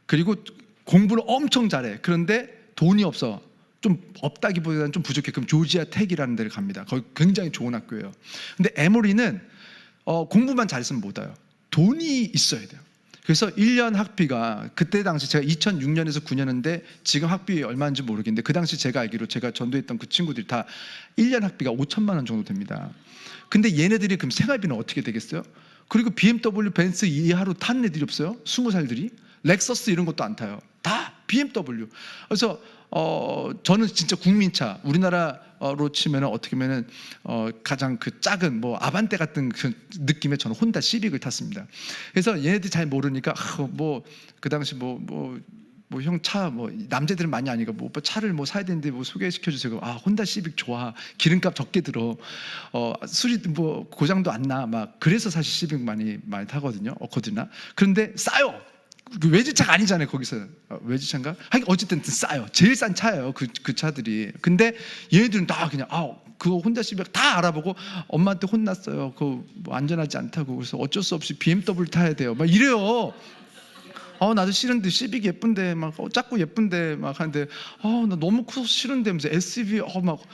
그리고 공부를 엄청 잘해. 그런데 돈이 없어. 좀 없다기보다는 좀 부족해. 그럼 조지아 텍이라는 데를 갑니다. 거기 굉장히 좋은 학교예요. 근데 에모리는 공부만 잘했으면 못 와요. 돈이 있어야 돼요. 그래서 1년 학비가 그때 당시 제가 2006년에서 9년인데 지금 학비 얼마인지 모르겠는데 그 당시 제가 알기로 제가 전도했던 그 친구들이 다 1년 학비가 5천만 원 정도 됩니다. 근데 얘네들이 그럼 생활비는 어떻게 되겠어요? 그리고 BMW, 벤츠 이하로 타는 애들이 없어요. 20살들이 렉서스 이런 것도 안 타요. 다 BMW. 그래서 저는 진짜 국민차, 우리나라로 치면 어떻게 보면 가장 그 작은 뭐 아반떼 같은 그 느낌의 저는 혼다 시빅을 탔습니다. 그래서 얘네들이 잘 모르니까 뭐 그 당시 뭐 형 차 뭐 남자들은 많이 아니까 뭐 오빠 차를 뭐 사야 되는데 뭐 소개시켜 주세요. 아 혼다 시빅 좋아. 기름값 적게 들어. 수리 뭐 고장도 안 나. 막 그래서 사실 시빅 많이 타거든요. 어코드나. 그런데 싸요. 외제차가 아니잖아요. 거기서 외제차인가? 하긴 어쨌든 싸요. 제일 싼 차예요. 그 차들이. 근데 얘네들은 다 그냥 그거 혼다 시빅 다 알아보고 엄마한테 혼났어요. 그거 뭐 안전하지 않다고. 그래서 어쩔 수 없이 BMW 타야 돼요. 막 이래요. 나도 싫은데 시빅 예쁜데 막 작고 예쁜데 막 하는데 나 너무 커서 싫은데 하면서 SUV 뭐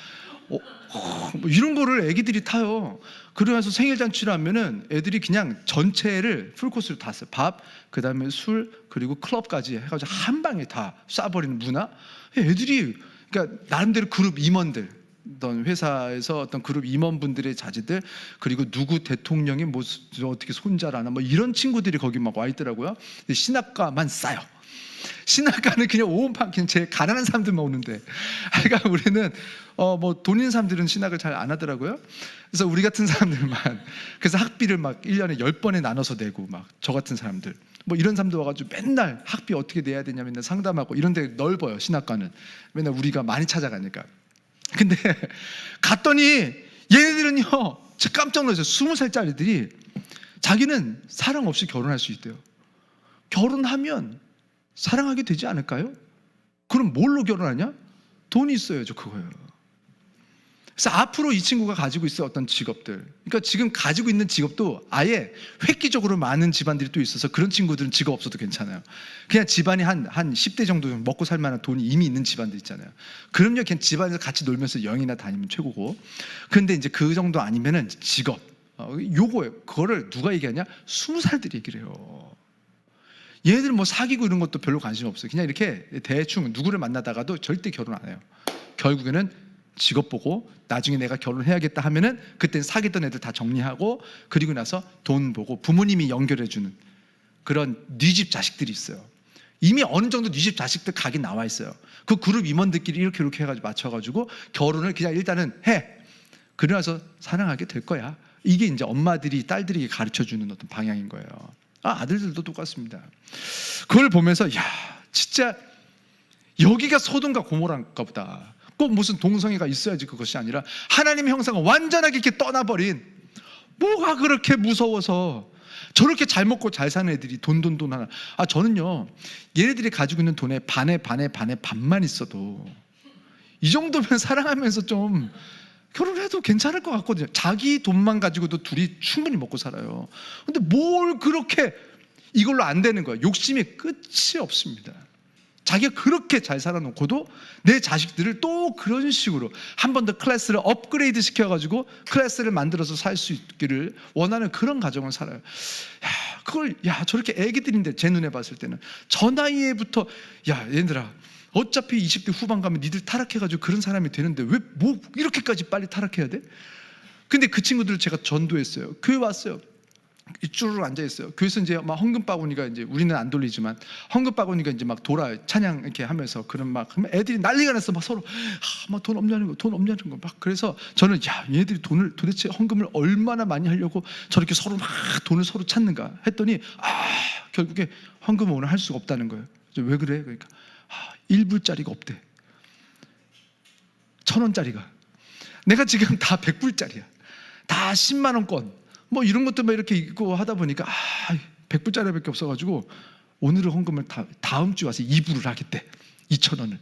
이런 거를 애기들이 타요. 그러면서 생일 잔치를 하면은 애들이 그냥 전체를 풀코스로 다 써요. 밥, 그 다음에 술, 그리고 클럽까지 해가지고 한 방에 다 쏴버리는 문화. 애들이 그러니까 나름대로 그룹 임원들. 어떤 회사에서 어떤 그룹 임원분들의 자제들 그리고 누구 대통령이 뭐 어떻게 손자라나 뭐 이런 친구들이 거기 막 와 있더라고요. 근데 신학과만 싸요. 신학과는 그냥 오온판 그냥 제일 가난한 사람들만 오는데, 그러니까 우리는 뭐 돈 있는 사람들은 신학을 잘 안 하더라고요. 그래서 우리 같은 사람들만 그래서 학비를 막 1년에 10번에 나눠서 내고 막 저 같은 사람들 뭐 이런 사람들 와가지고 맨날 학비 어떻게 내야 되냐 맨날 상담하고 이런데 넓어요. 신학과는 맨날 우리가 많이 찾아가니까. 근데 갔더니 얘네들은요 진짜 깜짝 놀랐어요. 20살짜리들이 자기는 사랑 없이 결혼할 수 있대요. 결혼하면 사랑하게 되지 않을까요? 그럼 뭘로 결혼하냐? 돈이 있어야죠. 그거예요. 그래서 앞으로 이 친구가 가지고 있을 어떤 직업들, 그러니까 지금 가지고 있는 직업도 아예 획기적으로 많은 집안들이 또 있어서 그런 친구들은 직업 없어도 괜찮아요. 그냥 집안이 한 10대 정도 먹고 살 만한 돈이 이미 있는 집안들 있잖아요. 그럼요, 그냥 집안에서 같이 놀면서 여행이나 다니면 최고고. 그런데 이제 그 정도 아니면은 직업, 요거예요. 그거를 누가 얘기하냐? 20살들이 얘기를 해요. 얘네들은 뭐 사귀고 이런 것도 별로 관심 없어요. 그냥 이렇게 대충 누구를 만나다가도 절대 결혼 안 해요. 결국에는 직업 보고 나중에 내가 결혼해야겠다 하면은 그때 사귀던 애들 다 정리하고 그리고 나서 돈 보고 부모님이 연결해주는 그런 네 집 자식들이 있어요. 이미 어느 정도 네 집 자식들 각이 나와 있어요. 그 그룹 임원들끼리 이렇게 해가지고 맞춰가지고 결혼을 그냥 일단은 해. 그러고 나서 사랑하게 될 거야. 이게 이제 엄마들이 딸들에게 가르쳐주는 어떤 방향인 거예요. 아들들도 똑같습니다. 그걸 보면서 야 진짜 여기가 소돔과 고모라인가 보다. 꼭 무슨 동성애가 있어야지 그것이 아니라 하나님의 형상을 완전하게 이렇게 떠나버린, 뭐가 그렇게 무서워서 저렇게 잘 먹고 잘 사는 애들이 돈 하나. 저는요 얘네들이 가지고 있는 돈의 반만 있어도 이 정도면 사랑하면서 좀 결혼해도 괜찮을 것 같거든요. 자기 돈만 가지고도 둘이 충분히 먹고 살아요. 근데 뭘 그렇게 이걸로 안 되는 거예요. 욕심이 끝이 없습니다. 자기가 그렇게 잘 살아놓고도 내 자식들을 또 그런 식으로 한 번 더 클래스를 업그레이드 시켜가지고 클래스를 만들어서 살 수 있기를 원하는 그런 가정을 살아요. 그걸 저렇게 애기들인데 제 눈에 봤을 때는 저 나이에부터 얘들아 어차피 20대 후반 가면 니들 타락해가지고 그런 사람이 되는데 왜 뭐 이렇게까지 빨리 타락해야 돼? 근데 그 친구들을 제가 전도했어요. 교회 왔어요. 쭈르르 앉아 있어요. 교회에서 이제 막 헌금 바구니가 이제 우리는 안 돌리지만 헌금 바구니가 이제 막 돌아 찬양 이렇게 하면서 그런 막 애들이 난리가 났어. 막 서로 막 돈 없냐는 거 막. 그래서 저는 얘네들이 돈을 도대체 헌금을 얼마나 많이 하려고 저렇게 서로 막 돈을 서로 찾는가 했더니 결국에 헌금을 오늘 할 수가 없다는 거예요. 왜 그래? 그러니까 1불짜리가 없대. 1,000원짜리가. 내가 지금 다 100불짜리야. 다 10만 원권. 뭐 이런 것들만 이렇게 있고 하다 보니까 100불짜리밖에 없어가지고 오늘은 헌금을 다음 주 와서 2불을 하겠대. 2,000원을.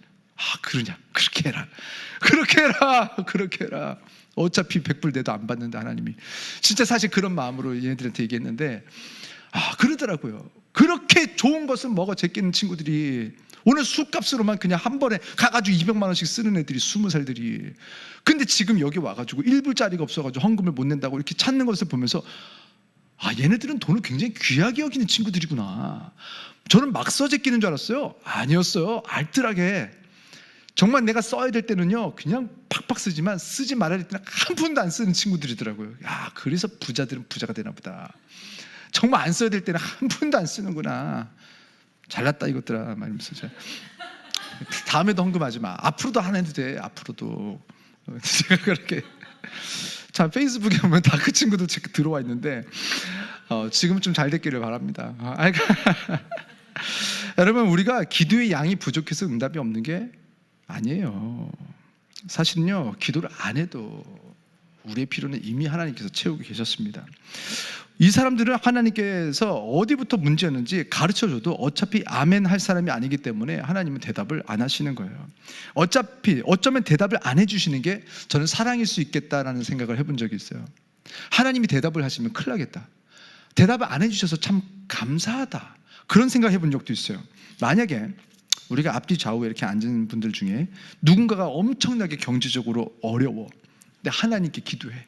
그러냐? 그렇게 해라. 어차피 100불 내도 안 받는다 하나님이. 진짜 사실 그런 마음으로 얘네들한테 얘기했는데 그러더라고요. 그렇게 좋은 것을 먹어 제끼는 친구들이 오늘 술값으로만 그냥 한 번에 가가지고 200만 원씩 쓰는 애들이 20살들이. 근데 지금 여기 와가지고 1불짜리가 없어가지고 헌금을 못 낸다고 이렇게 찾는 것을 보면서 얘네들은 돈을 굉장히 귀하게 여기는 친구들이구나. 저는 막 써제끼는 줄 알았어요. 아니었어요. 알뜰하게. 정말 내가 써야 될 때는요 그냥 팍팍 쓰지만 쓰지 말아야 될 때는 한 푼도 안 쓰는 친구들이더라고요. 그래서 부자들은 부자가 되나 보다. 정말 안 써야 될 때는 한 푼도 안 쓰는구나. 잘났다 이것들아 말이면서 다음에도 헌금하지 마. 앞으로도 안 해도 돼. 앞으로도. 제가 그렇게 참 페이스북에 보면 다 그 친구들 들어와 있는데 지금 좀 잘 됐기를 바랍니다. 여러분, 우리가 기도의 양이 부족해서 응답이 없는 게 아니에요. 사실은요 기도를 안 해도 우리의 필요는 이미 하나님께서 채우고 계셨습니다. 이 사람들은 하나님께서 어디부터 문제였는지 가르쳐줘도 어차피 아멘 할 사람이 아니기 때문에 하나님은 대답을 안 하시는 거예요. 어쩌면 대답을 안 해주시는 게 저는 사랑일 수 있겠다라는 생각을 해본 적이 있어요. 하나님이 대답을 하시면 큰일 나겠다. 대답을 안 해주셔서 참 감사하다. 그런 생각 해본 적도 있어요. 만약에 우리가 앞뒤 좌우에 이렇게 앉은 분들 중에 누군가가 엄청나게 경제적으로 어려워. 근데 하나님께 기도해.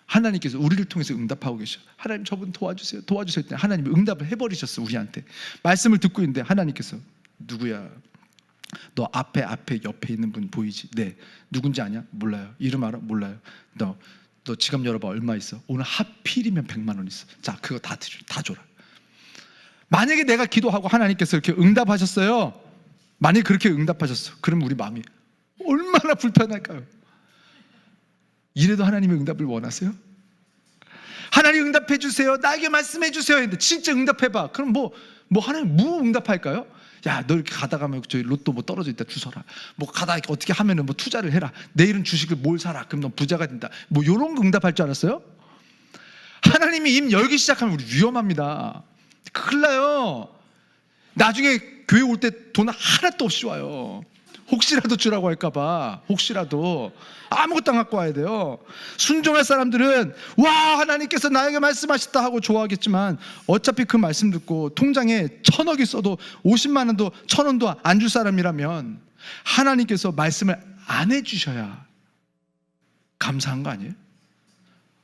하나님께서 우리를 통해서 응답하고 계셔. 하나님 저분 도와주세요. 도와주세요. 했더니 하나님이 응답을 해버리셨어. 우리한테. 말씀을 듣고 있는데 하나님께서 누구야? 너 앞에 옆에 있는 분 보이지? 네. 누군지 아냐? 몰라요. 이름 알아? 몰라요. 너 지갑 열어봐. 얼마 있어? 오늘 하필이면 100만 원 있어. 자, 그거 다 줘라. 만약에 내가 기도하고 하나님께서 이렇게 응답하셨어요. 만약에 그렇게 응답하셨어. 그럼 우리 마음이 얼마나 불편할까요? 이래도 하나님의 응답을 원하세요? 하나님 응답해 주세요. 나에게 말씀해 주세요. 했는데 진짜 응답해봐. 그럼 뭐 하나님 응답할까요? 야, 너 이렇게 가다가 저희 로또 뭐 떨어져 있다 주워라. 뭐 가다 어떻게 하면은 뭐 투자를 해라. 내일은 주식을 뭘 사라. 그럼 너 부자가 된다. 뭐 이런 거 응답할 줄 알았어요? 하나님이 입 열기 시작하면 우리 위험합니다. 큰일 나요. 나중에 교회 올 때 돈 하나도 없이 와요. 혹시라도 주라고 할까봐. 혹시라도 아무것도 안 갖고 와야 돼요. 순종할 사람들은 와, 하나님께서 나에게 말씀하셨다 하고 좋아하겠지만 어차피 그 말씀 듣고 통장에 1,000억이 있어도 50만 원도 1,000원도 안 줄 사람이라면 하나님께서 말씀을 안 해주셔야 감사한 거 아니에요?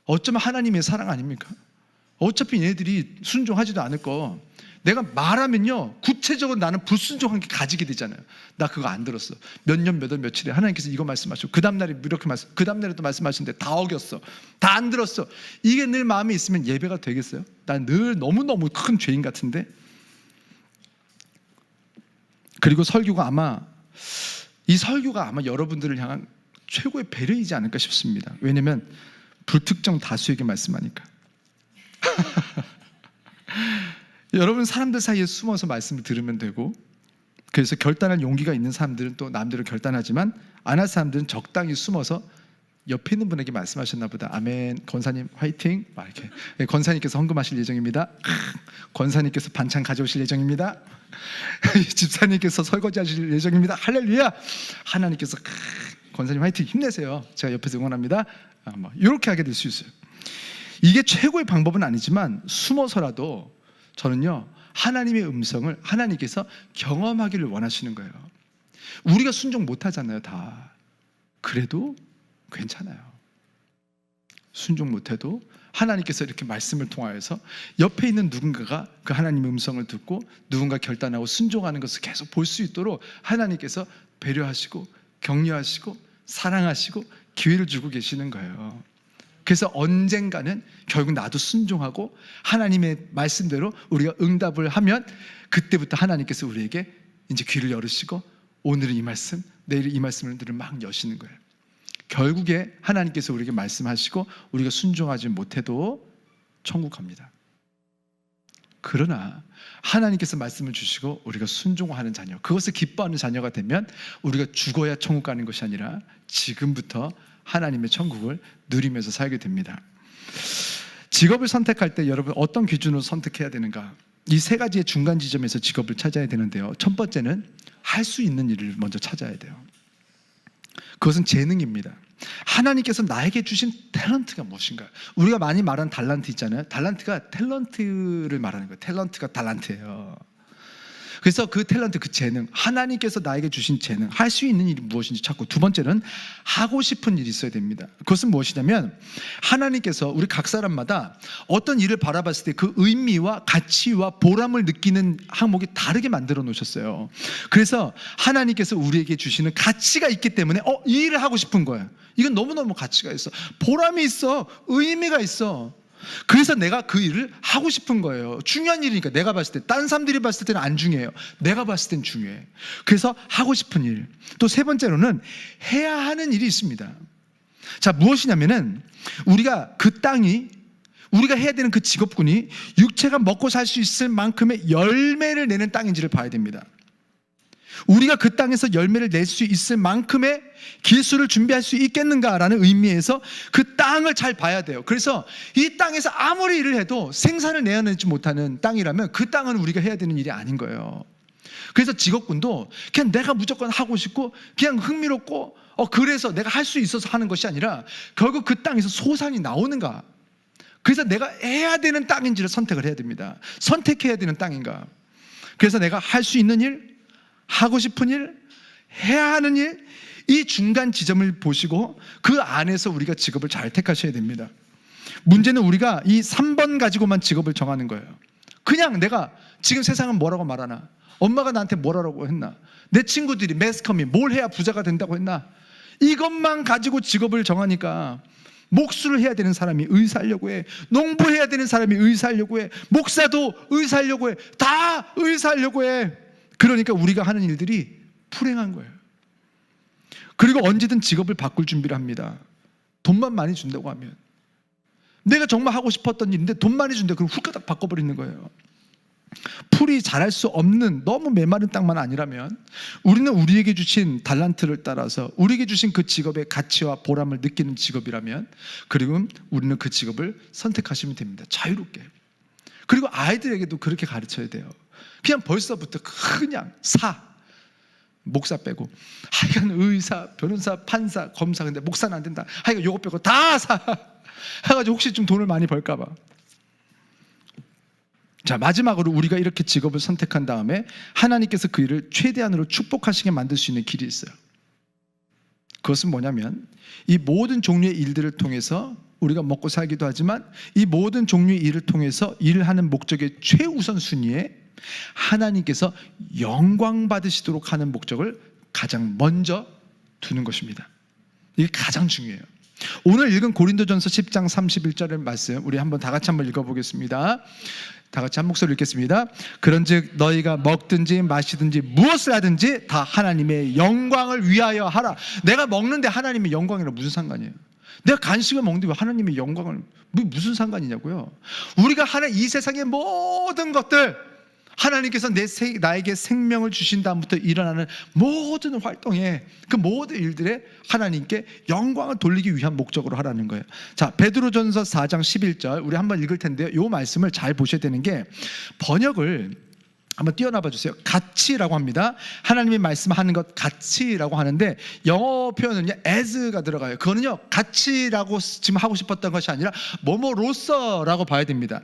어쩌면 하나님의 사랑 아닙니까? 어차피 얘네들이 순종하지도 않을 거. 내가 말하면요 구체적으로 나는 불순종한 게 가지게 되잖아요. 나 그거 안 들었어. 몇 년 몇 월 며칠에 하나님께서 이거 말씀하시고 그 다음날에 이렇게 그 다음날에도 말씀하시는데 다 어겼어. 다 안 들었어. 이게 늘 마음에 있으면 예배가 되겠어요? 난 늘 너무너무 큰 죄인 같은데. 그리고 이 설교가 아마 여러분들을 향한 최고의 배려이지 않을까 싶습니다. 왜냐하면 불특정 다수에게 말씀하니까. 여러분, 사람들 사이에 숨어서 말씀을 들으면 되고, 그래서 결단할 용기가 있는 사람들은 또 마음대로 결단하지만 안 할 사람들은 적당히 숨어서 옆에 있는 분에게 말씀하셨나 보다. 아멘. 권사님 화이팅. 막 이렇게. 권사님께서 헌금하실 예정입니다. 권사님께서 반찬 가져오실 예정입니다. 집사님께서 설거지 하실 예정입니다. 할렐루야. 하나님께서 권사님 화이팅, 힘내세요. 제가 옆에서 응원합니다. 이렇게 하게 될 수 있어요. 이게 최고의 방법은 아니지만 숨어서라도 저는요 하나님의 음성을 하나님께서 경험하기를 원하시는 거예요. 우리가 순종 못하잖아요 다. 그래도 괜찮아요. 순종 못해도 하나님께서 이렇게 말씀을 통하여서 옆에 있는 누군가가 그 하나님의 음성을 듣고 누군가 결단하고 순종하는 것을 계속 볼 수 있도록 하나님께서 배려하시고 격려하시고 사랑하시고 기회를 주고 계시는 거예요. 그래서 언젠가는 결국 나도 순종하고 하나님의 말씀대로 우리가 응답을 하면 그때부터 하나님께서 우리에게 이제 귀를 열으시고 오늘은 이 말씀, 내일은 이 말씀을 막 여시는 거예요. 결국에 하나님께서 우리에게 말씀하시고 우리가 순종하지 못해도 천국 갑니다. 그러나 하나님께서 말씀을 주시고 우리가 순종하는 자녀, 그것을 기뻐하는 자녀가 되면 우리가 죽어야 천국 가는 것이 아니라 지금부터 하나님의 천국을 누리면서 살게 됩니다. 직업을 선택할 때 여러분 어떤 기준으로 선택해야 되는가? 이 세 가지의 중간 지점에서 직업을 찾아야 되는데요. 첫 번째는 할 수 있는 일을 먼저 찾아야 돼요. 그것은 재능입니다. 하나님께서 나에게 주신 탤런트가 무엇인가? 우리가 많이 말하는 달란트 있잖아요. 달란트가 탤런트를 말하는 거예요. 탤런트가 달란트예요. 그래서 그 탤런트, 그 재능, 하나님께서 나에게 주신 재능, 할 수 있는 일이 무엇인지 찾고, 두 번째는 하고 싶은 일이 있어야 됩니다. 그것은 무엇이냐면 하나님께서 우리 각 사람마다 어떤 일을 바라봤을 때 그 의미와 가치와 보람을 느끼는 항목이 다르게 만들어 놓으셨어요. 그래서 하나님께서 우리에게 주시는 가치가 있기 때문에 이 일을 하고 싶은 거예요. 이건 너무너무 가치가 있어, 보람이 있어, 의미가 있어. 그래서 내가 그 일을 하고 싶은 거예요. 중요한 일이니까. 내가 봤을 때, 다른 사람들이 봤을 때는 안 중요해요. 내가 봤을 땐 중요해. 그래서 하고 싶은 일. 또 세 번째로는 해야 하는 일이 있습니다. 자, 무엇이냐면은 우리가 그 땅이, 우리가 해야 되는 그 직업군이 육체가 먹고 살 수 있을 만큼의 열매를 내는 땅인지를 봐야 됩니다. 우리가 그 땅에서 열매를 낼 수 있을 만큼의 기술을 준비할 수 있겠는가라는 의미에서 그 땅을 잘 봐야 돼요. 그래서 이 땅에서 아무리 일을 해도 생산을 내어내지 못하는 땅이라면 그 땅은 우리가 해야 되는 일이 아닌 거예요. 그래서 직업군도 그냥 내가 무조건 하고 싶고 그냥 흥미롭고 그래서 내가 할 수 있어서 하는 것이 아니라 결국 그 땅에서 소산이 나오는가, 그래서 내가 해야 되는 땅인지를 선택을 해야 됩니다. 선택해야 되는 땅인가. 그래서 내가 할 수 있는 일, 하고 싶은 일, 해야 하는 일, 이 중간 지점을 보시고 그 안에서 우리가 직업을 잘 택하셔야 됩니다. 문제는 우리가 이 3번 가지고만 직업을 정하는 거예요. 그냥 내가 지금 세상은 뭐라고 말하나, 엄마가 나한테 뭐라고 했나, 내 친구들이 매스컴이 뭘 해야 부자가 된다고 했나, 이것만 가지고 직업을 정하니까 목수를 해야 되는 사람이 의사하려고 해, 농부해야 되는 사람이 의사하려고 해, 목사도 의사하려고 해, 다 의사하려고 해. 그러니까 우리가 하는 일들이 불행한 거예요. 그리고 언제든 직업을 바꿀 준비를 합니다. 돈만 많이 준다고 하면, 내가 정말 하고 싶었던 일인데 돈 많이 준다 그럼 훌까닥 바꿔버리는 거예요. 풀이 자랄 수 없는 너무 메마른 땅만 아니라면 우리는 우리에게 주신 달란트를 따라서 우리에게 주신 그 직업의 가치와 보람을 느끼는 직업이라면, 그리고 우리는 그 직업을 선택하시면 됩니다. 자유롭게. 그리고 아이들에게도 그렇게 가르쳐야 돼요. 그냥 벌써부터 그냥 목사 빼고 하여간 의사, 변호사, 판사, 검사, 근데 목사는 안 된다, 하여간 요거 빼고 다 사 해가지고 혹시 좀 돈을 많이 벌까 봐. 자, 마지막으로 우리가 이렇게 직업을 선택한 다음에 하나님께서 그 일을 최대한으로 축복하시게 만들 수 있는 길이 있어요. 그것은 뭐냐면 이 모든 종류의 일들을 통해서 우리가 먹고 살기도 하지만 이 모든 종류의 일을 통해서 일을 하는 목적의 최우선 순위에 하나님께서 영광 받으시도록 하는 목적을 가장 먼저 두는 것입니다. 이게 가장 중요해요. 오늘 읽은 고린도전서 10장 31절의 말씀 우리 한번 다 같이 한번 읽어보겠습니다. 다 같이 한 목소리로 읽겠습니다. 그런즉 너희가 먹든지 마시든지 무엇을 하든지 다 하나님의 영광을 위하여 하라. 내가 먹는데 하나님의 영광이랑 무슨 상관이에요? 내가 간식을 먹는데 왜 하나님의 영광을, 무슨 상관이냐고요? 우리가 하는 이 세상의 모든 것들, 하나님께서 나에게 생명을 주신 다음부터 일어나는 모든 활동에, 그 모든 일들에 하나님께 영광을 돌리기 위한 목적으로 하라는 거예요. 자, 베드로전서 4장 11절 우리 한번 읽을 텐데요, 이 말씀을 잘 보셔야 되는 게, 번역을 한번 띄어놔봐 주세요. 가치라고 합니다. 하나님이 말씀하는 것 가치라고 하는데 영어 표현은요 as가 들어가요. 그거는요 가치라고 지금 하고 싶었던 것이 아니라 뭐뭐로서라고 봐야 됩니다.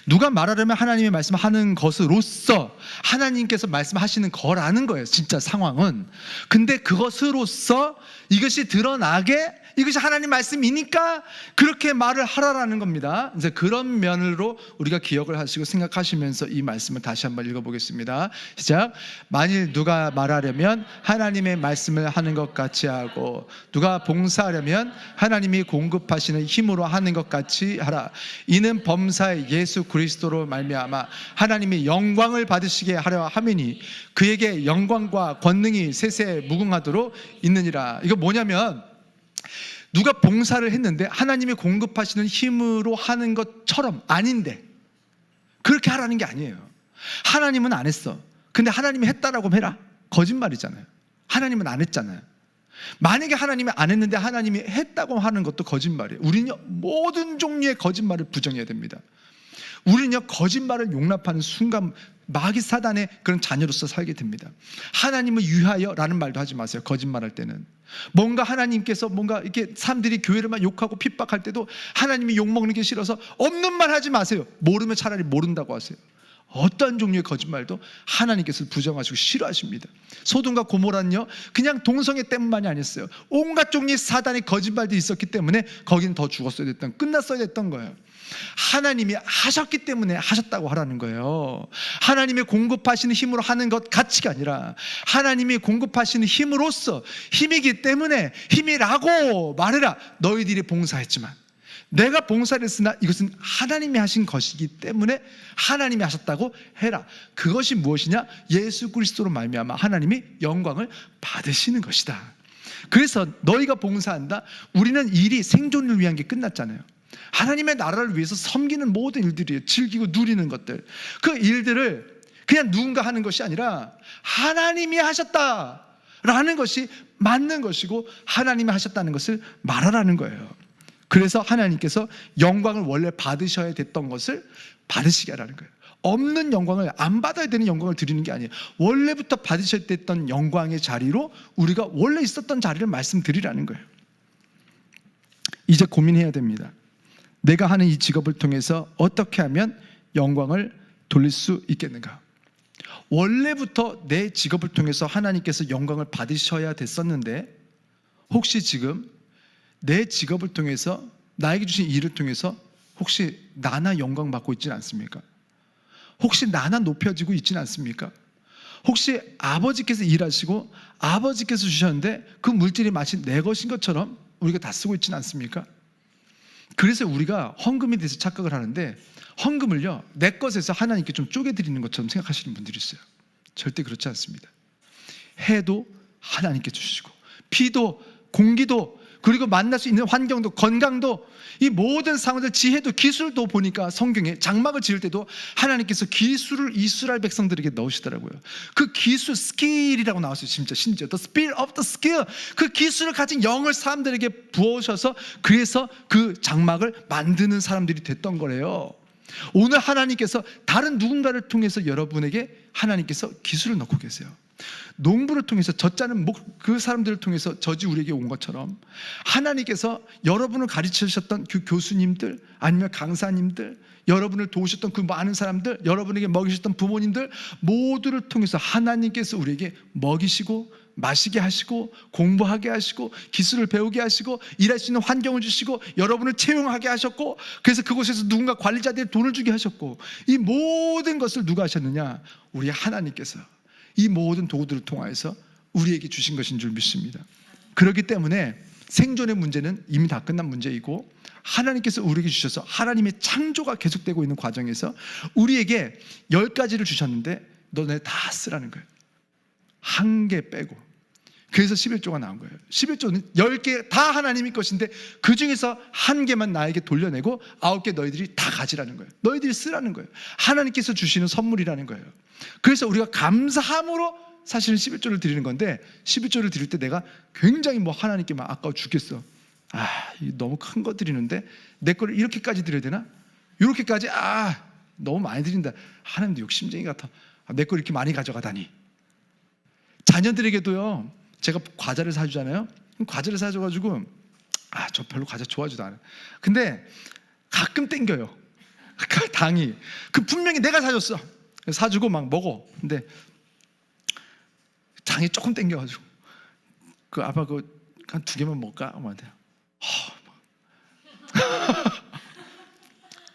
누가 말하려면 하나님이 말씀하는 것으로서 하나님께서 말씀하시는 거라는 거예요, 진짜 상황은. 근데 그것으로서 이것이 드러나게, 이것이 하나님 말씀이니까 그렇게 말을 하라라는 겁니다. 이제 그런 면으로 우리가 기억을 하시고 생각하시면서 이 말씀을 다시 한번 읽어보겠습니다. 시작. 만일 누가 말하려면 하나님의 말씀을 하는 것 같이 하고, 누가 봉사하려면 하나님이 공급하시는 힘으로 하는 것 같이 하라. 이는 범사의 예수 그리스도로 말미암아 하나님이 영광을 받으시게 하려 함이니 그에게 영광과 권능이 세세에 무궁하도록 있느니라. 이거 뭐냐면, 누가 봉사를 했는데 하나님이 공급하시는 힘으로 하는 것처럼 아닌데 그렇게 하라는 게 아니에요. 하나님은 안 했어. 근데 하나님이 했다라고 해라? 거짓말이잖아요. 하나님은 안 했잖아요. 만약에 하나님이 안 했는데 하나님이 했다고 하는 것도 거짓말이에요. 우리는 모든 종류의 거짓말을 부정해야 됩니다. 우리는요 거짓말을 용납하는 순간 마귀 사단의 그런 자녀로서 살게 됩니다. 하나님을 위하여 라는 말도 하지 마세요. 거짓말할 때는 뭔가 하나님께서 뭔가 이렇게 사람들이 교회를만 욕하고 핍박할 때도 하나님이 욕먹는 게 싫어서 없는 말 하지 마세요. 모르면 차라리 모른다고 하세요. 어떠한 종류의 거짓말도 하나님께서 부정하시고 싫어하십니다. 소돔과 고모라는요, 그냥 동성애 때문만이 아니었어요. 온갖 종류의 사단의 거짓말들이 있었기 때문에 거기는 더 죽었어야 됐던, 끝났어야 됐던 거예요. 하나님이 하셨기 때문에 하셨다고 하라는 거예요. 하나님이 공급하시는 힘으로 하는 것 가치가 아니라 하나님이 공급하시는 힘으로써, 힘이기 때문에 힘이라고 말해라. 너희들이 봉사했지만 내가 봉사를 했으나 이것은 하나님이 하신 것이기 때문에 하나님이 하셨다고 해라. 그것이 무엇이냐? 예수 그리스도로 말미암아 하나님이 영광을 받으시는 것이다. 그래서 너희가 봉사한다. 우리는 일이 생존을 위한 게 끝났잖아요. 하나님의 나라를 위해서 섬기는 모든 일들이에요. 즐기고 누리는 것들, 그 일들을 그냥 누군가 하는 것이 아니라 하나님이 하셨다라는 것이 맞는 것이고 하나님이 하셨다는 것을 말하라는 거예요. 그래서 하나님께서 영광을 원래 받으셔야 됐던 것을 받으시게 하라는 거예요. 없는 영광을, 안 받아야 되는 영광을 드리는 게 아니에요. 원래부터 받으셔야 됐던 영광의 자리로 우리가 원래 있었던 자리를 말씀드리라는 거예요. 이제 고민해야 됩니다. 내가 하는 이 직업을 통해서 어떻게 하면 영광을 돌릴 수 있겠는가? 원래부터 내 직업을 통해서 하나님께서 영광을 받으셔야 됐었는데, 혹시 지금 내 직업을 통해서, 나에게 주신 일을 통해서 혹시 나나 영광 받고 있지는 않습니까? 혹시 나나 높여지고 있지는 않습니까? 혹시 아버지께서 일하시고 아버지께서 주셨는데 그 물질이 마치 내 것인 것처럼 우리가 다 쓰고 있지는 않습니까? 그래서 우리가 헌금에 대해서 착각을 하는데, 헌금을요, 내 것에서 하나님께 좀 쪼개드리는 것처럼 생각하시는 분들이 있어요. 절대 그렇지 않습니다. 해도 하나님께 주시고, 피도, 공기도, 그리고 만날 수 있는 환경도, 건강도, 이 모든 상황들, 지혜도, 기술도 보니까 성경에 장막을 지을 때도 하나님께서 기술을 이스라엘 백성들에게 넣으시더라고요. 그 기술, 스킬이라고 나왔어요. 심지어 the spirit of the skill, 그 기술을 가진 영을 사람들에게 부어오셔서 그래서 그 장막을 만드는 사람들이 됐던 거래요. 오늘 하나님께서 다른 누군가를 통해서 여러분에게 하나님께서 기술을 넣고 계세요. 농부를 통해서 젖자는 그 사람들을 통해서 젖이 우리에게 온 것처럼 하나님께서 여러분을 가르치셨던 그 교수님들, 아니면 강사님들, 여러분을 도우셨던 그 많은 사람들, 여러분에게 먹이셨던 부모님들 모두를 통해서 하나님께서 우리에게 먹이시고 마시게 하시고 공부하게 하시고 기술을 배우게 하시고 일할 수 있는 환경을 주시고 여러분을 채용하게 하셨고, 그래서 그곳에서 누군가 관리자들이 돈을 주게 하셨고, 이 모든 것을 누가 하셨느냐? 우리 하나님께서 이 모든 도구들을 통하여서 우리에게 주신 것인 줄 믿습니다. 그렇기 때문에 생존의 문제는 이미 다 끝난 문제이고, 하나님께서 우리에게 주셔서 하나님의 창조가 계속되고 있는 과정에서 우리에게 10가지를 주셨는데 너네 다 쓰라는 거예요. 한 개 빼고. 그래서 11조가 나온 거예요. 11조는 10개 다 하나님의 것인데 그 중에서 한 개만 나에게 돌려내고 9개 너희들이 다 가지라는 거예요. 너희들이 쓰라는 거예요. 하나님께서 주시는 선물이라는 거예요. 그래서 우리가 감사함으로 사실은 11조를 드리는 건데, 11조를 드릴 때 내가 굉장히 하나님께 막 아까워 죽겠어. 너무 큰 거 드리는데 내 거를 이렇게까지 드려야 되나? 이렇게까지? 너무 많이 드린다. 하나님도 욕심쟁이 같아. 내 걸 이렇게 많이 가져가다니. 자녀들에게도요, 제가 과자를 사주잖아요. 과자를 사줘가지고 저 별로 과자 좋아하지도 않아요. 근데 가끔 땡겨요. 당이. 분명히 내가 사줬어. 사주고 막 먹어. 근데 당이 조금 땡겨가지고 아빠 한 2개만 먹을까? 엄마한테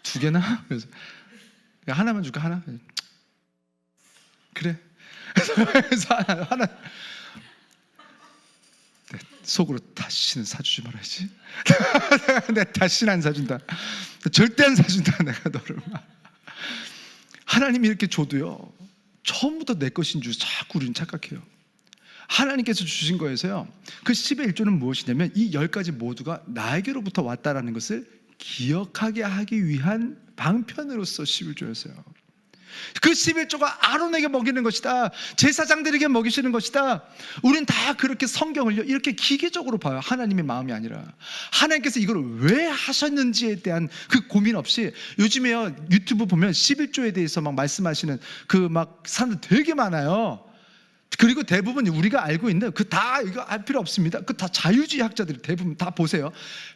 2개나? 그래서 하나만 줄까? 하나? 그래. 그래서 하나 속으로 다시는 사주지 말아야지. 내가 다시는 안 사준다. 절대 안 사준다. 내가 너를. 하나님이 이렇게 줘도요, 처음부터 내 것인 줄 자꾸 우리는 착각해요. 하나님께서 주신 거에서요, 그 10의 1조는 무엇이냐면 이 10가지 모두가 나에게로부터 왔다라는 것을 기억하게 하기 위한 방편으로서 11조였어요. 그 11조가 아론에게 먹이는 것이다, 제사장들에게 먹이시는 것이다. 우린 다 그렇게 성경을요 이렇게 기계적으로 봐요. 하나님의 마음이 아니라 하나님께서 이걸 왜 하셨는지에 대한 그 고민 없이. 요즘에요 유튜브 보면 11조에 대해서 막 말씀하시는 그 사람들 되게 많아요. 그리고 대부분 우리가 알고 있는 다 이거 알 필요 없습니다. 다 자유주의 학자들이 대부분 다 보세요.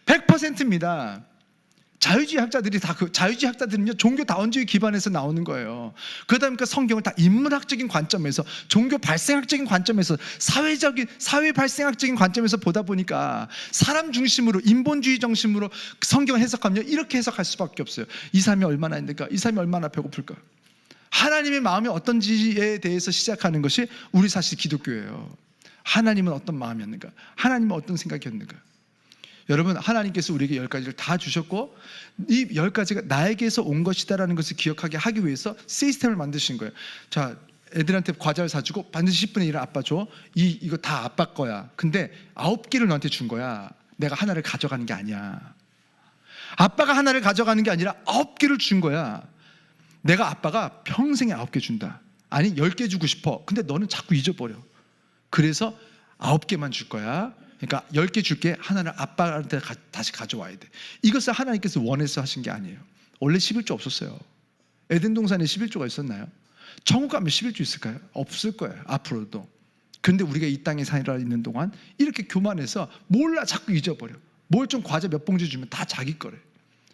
100%입니다. 자유주의 학자들이 다 자유주의 학자들은요 종교다원주의 기반에서 나오는 거예요. 그러다 보니까 성경을 다 인문학적인 관점에서, 종교 발생학적인 관점에서, 사회 발생학적인 관점에서 보다 보니까 사람 중심으로, 인본주의 정신으로 성경을 해석하면 이렇게 해석할 수밖에 없어요. 이 사람이 얼마나 힘들까? 이 사람이 얼마나 배고플까? 하나님의 마음이 어떤지에 대해서 시작하는 것이 우리 사실 기독교예요. 하나님은 어떤 마음이었는가? 하나님은 어떤 생각이었는가? 여러분, 하나님께서 우리에게 10가지를 다 주셨고 이 10가지가 나에게서 온 것이다라는 것을 기억하게 하기 위해서 시스템을 만드신 거예요. 자, 애들한테 과자를 사주고 반드시 10분의 1을 아빠 줘. 이거 다 아빠 거야. 근데 9개를 너한테 준 거야. 내가 하나를 가져가는 게 아니야. 아빠가 하나를 가져가는 게 아니라 9개를 준 거야. 내가 아빠가 평생에 9개 준다. 아니 10개 주고 싶어. 근데 너는 자꾸 잊어버려. 그래서 9개만 줄 거야. 그러니까 10개 줄게. 하나를 아빠한테 다시 가져와야 돼. 이것을 하나님께서 원해서 하신 게 아니에요. 원래 11조 없었어요. 에덴 동산에 11조가 있었나요? 천국 가면 11조 있을까요? 없을 거예요. 앞으로도. 그런데 우리가 이 땅에 살아 있는 동안 이렇게 교만해서 몰라 자꾸 잊어버려. 뭘 좀 과자 몇 봉지 주면 다 자기 거래.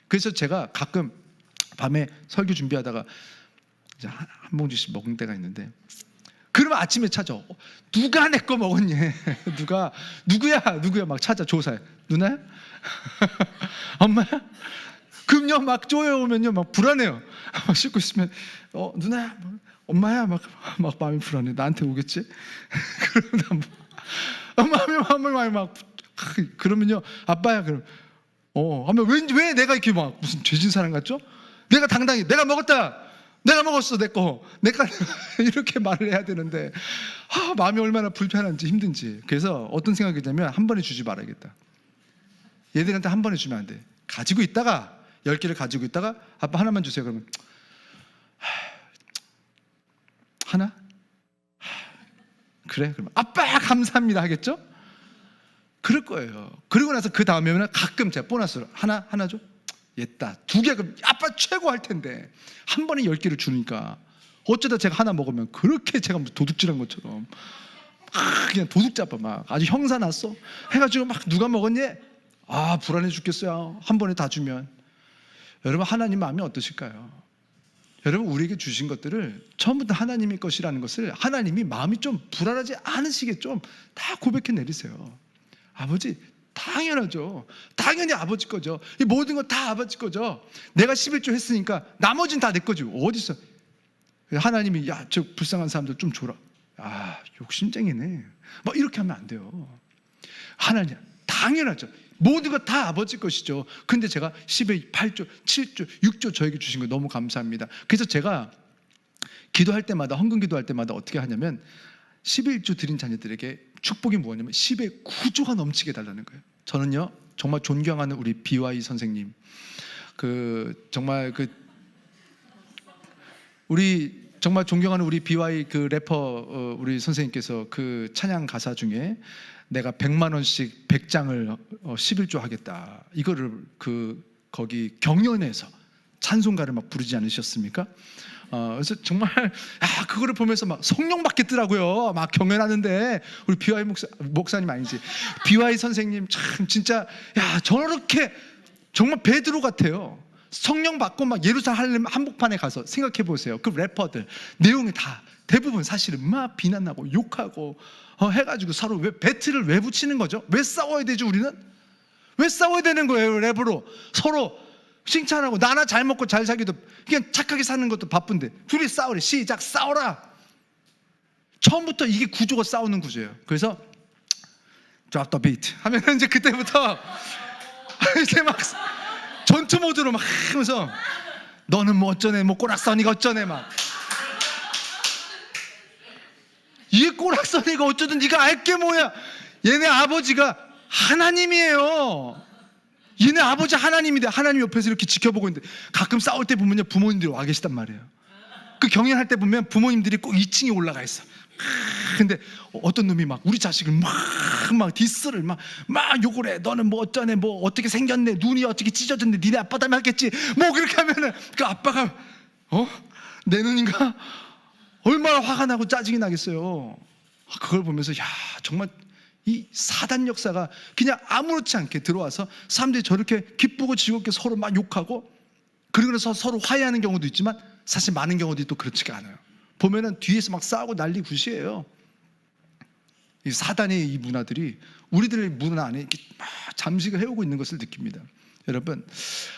그래서 제가 가끔 밤에 설교 준비하다가 이제 한 봉지씩 먹는 때가 있는데, 그러면 아침에 찾아. 누가 내 거 먹었니? 누구야 막 찾아 조사해. 누나야? 엄마야? 그럼요 막 쪼여오면요 막 불안해요. 막 씻고 있으면 누나야? 엄마야? 막 마음이 불안해. 나한테 오겠지? 그러면 마음이 막 그러면요 아빠야 그럼 하면 왜 내가 이렇게 막 무슨 죄진 사람 같죠? 내가 당당히 내가 먹었다. 내가 먹었어 내 거. 내가 이렇게 말을 해야 되는데 마음이 얼마나 불편한지 힘든지. 그래서 어떤 생각이 들냐면 한 번에 주지 말아야겠다. 얘들한테 한 번에 주면 안 돼. 가지고 있다가 10개를 가지고 있다가 아빠 하나만 주세요. 그러면 하나? 그래? 그러면 아빠 감사합니다 하겠죠? 그럴 거예요. 그리고 나서 그 다음에는 가끔 제가 보너스로 하나 줘? 얘다 2개 그럼 아빠 최고 할 텐데 한 번에 10개를 주니까 어쩌다 제가 하나 먹으면 그렇게 제가 도둑질한 것처럼 그냥 도둑잡아 막 아주 형사 났어 해가지고 막 누가 먹었니? 불안해 죽겠어요. 한 번에 다 주면. 여러분 하나님 마음이 어떠실까요? 여러분 우리에게 주신 것들을 처음부터 하나님의 것이라는 것을 하나님이 마음이 좀 불안하지 않으시게 좀 다 고백해 내리세요. 아버지 당연하죠. 당연히 아버지 거죠. 이 모든 건 다 아버지 거죠. 내가 11조 했으니까 나머지는 다 내 거지. 어딨어? 하나님이 저 불쌍한 사람들 좀 줘라. 욕심쟁이네. 막 이렇게 하면 안 돼요. 하나님 당연하죠. 모든 것 다 아버지 것이죠. 근데 제가 10에 8조, 7조, 6조 저에게 주신 거 너무 감사합니다. 그래서 제가 기도할 때마다 헌금 기도할 때마다 어떻게 하냐면 11조 드린 자녀들에게 축복이 뭐냐면 10의 9조가 넘치게 달라는 거예요. 저는요 정말 존경하는 우리 BY 선생님, 우리 정말 존경하는 우리 BY 래퍼 우리 선생님께서 그 찬양 가사 중에 내가 100만 원씩 100장을 11조 하겠다 이거를 거기 경연에서 찬송가를 막 부르지 않으셨습니까? 그래서 정말 그거를 보면서 막 성령 받겠더라고요. 막 경연하는데 우리 BY 목사님 아니지 BY 선생님 참 진짜 저렇게 정말 베드로 같아요. 성령 받고 막 예루살렘 한복판에 가서 생각해 보세요. 그 래퍼들 내용이 다 대부분 사실은 막 비난하고 욕하고 해가지고 서로 왜 배틀을 왜 붙이는 거죠? 왜 싸워야 되죠? 우리는 왜 싸워야 되는 거예요? 랩으로 서로 칭찬하고 나나 잘 먹고 잘 살기도 그냥 착하게 사는 것도 바쁜데 둘이 싸우래. 시작 싸워라. 처음부터 이게 구조가 싸우는 구조예요. 그래서 drop the beat 하면 이제 그때부터 이제 막 전투 모드로 막 하면서 너는 뭐 어쩌네 뭐 꼬락서니가 어쩌네 막 이게 꼬락서니가 어쩌든 네가 알게 뭐야. 얘네 아버지가 하나님이에요. 얘네 아버지 하나님인데 하나님 옆에서 이렇게 지켜보고 있는데 가끔 싸울 때 보면요 부모님들이 와 계시단 말이에요. 그 경연할 때 보면 부모님들이 꼭 2층에 올라가 있어. 근데 어떤 놈이 막 우리 자식을 막 디스를 막 욕을 해. 너는 뭐 어쩌네 뭐 어떻게 생겼네 눈이 어떻게 찢어졌네 니네 아빠 닮았겠지 뭐 그렇게 하면은 그 아빠가 내 눈인가 얼마나 화가 나고 짜증이 나겠어요. 그걸 보면서 정말 이 사단 역사가 그냥 아무렇지 않게 들어와서 사람들이 저렇게 기쁘고 즐겁게 서로 막 욕하고, 그러면서 서로 화해하는 경우도 있지만 사실 많은 경우들이 또 그렇지가 않아요. 보면은 뒤에서 막 싸우고 난리 굿이에요. 이 사단의 이 문화들이 우리들의 문화 안에 이렇게 막 잠식을 해오고 있는 것을 느낍니다. 여러분,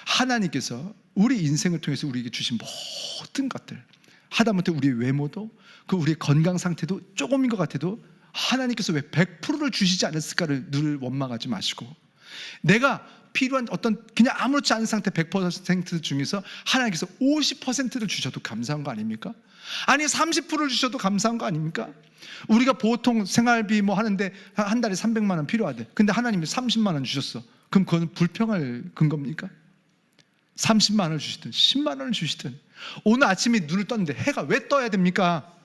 하나님께서 우리 인생을 통해서 우리에게 주신 모든 것들, 하다못해 우리의 외모도, 그 우리의 건강 상태도 조금인 것 같아도 하나님께서 왜 100%를 주시지 않았을까를 늘 원망하지 마시고, 내가 필요한 어떤 그냥 아무렇지 않은 상태 100% 중에서 하나님께서 50%를 주셔도 감사한 거 아닙니까? 아니 30%를 주셔도 감사한 거 아닙니까? 우리가 보통 생활비 뭐 하는데 한 달에 300만 원 필요하대. 근데 하나님이 30만 원 주셨어. 그럼 그건 불평할 근거입니까? 30만 원을 주시든 10만 원을 주시든, 오늘 아침에 눈을 떴는데 해가 왜 떠야 됩니까?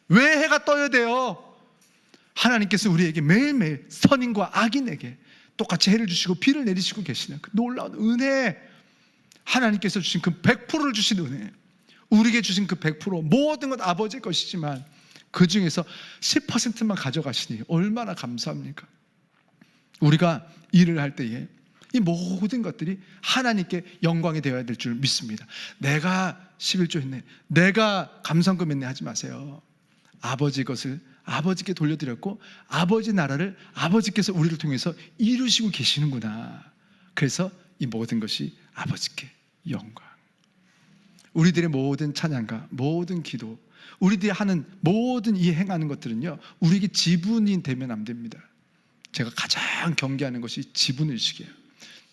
왜 해가 떠야 돼요? 하나님께서 우리에게 매일매일 선인과 악인에게 똑같이 해를 주시고 비를 내리시고 계시는 그 놀라운 은혜, 하나님께서 주신 그 100%를 주신 은혜, 우리에게 주신 그 100% 모든 것 아버지의 것이지만 그 중에서 10%만 가져가시니 얼마나 감사합니까? 우리가 일을 할 때에 이 모든 것들이 하나님께 영광이 되어야 될 줄 믿습니다. 내가 11조 했네, 내가 감성금 했네 하지 마세요. 아버지 것을 아버지께 돌려드렸고, 아버지 나라를 아버지께서 우리를 통해서 이루시고 계시는구나. 그래서 이 모든 것이 아버지께 영광. 우리들의 모든 찬양과 모든 기도, 우리들이 하는 모든 이 행하는 것들은요, 우리에게 지분이 되면 안 됩니다. 제가 가장 경계하는 것이 지분의식이에요.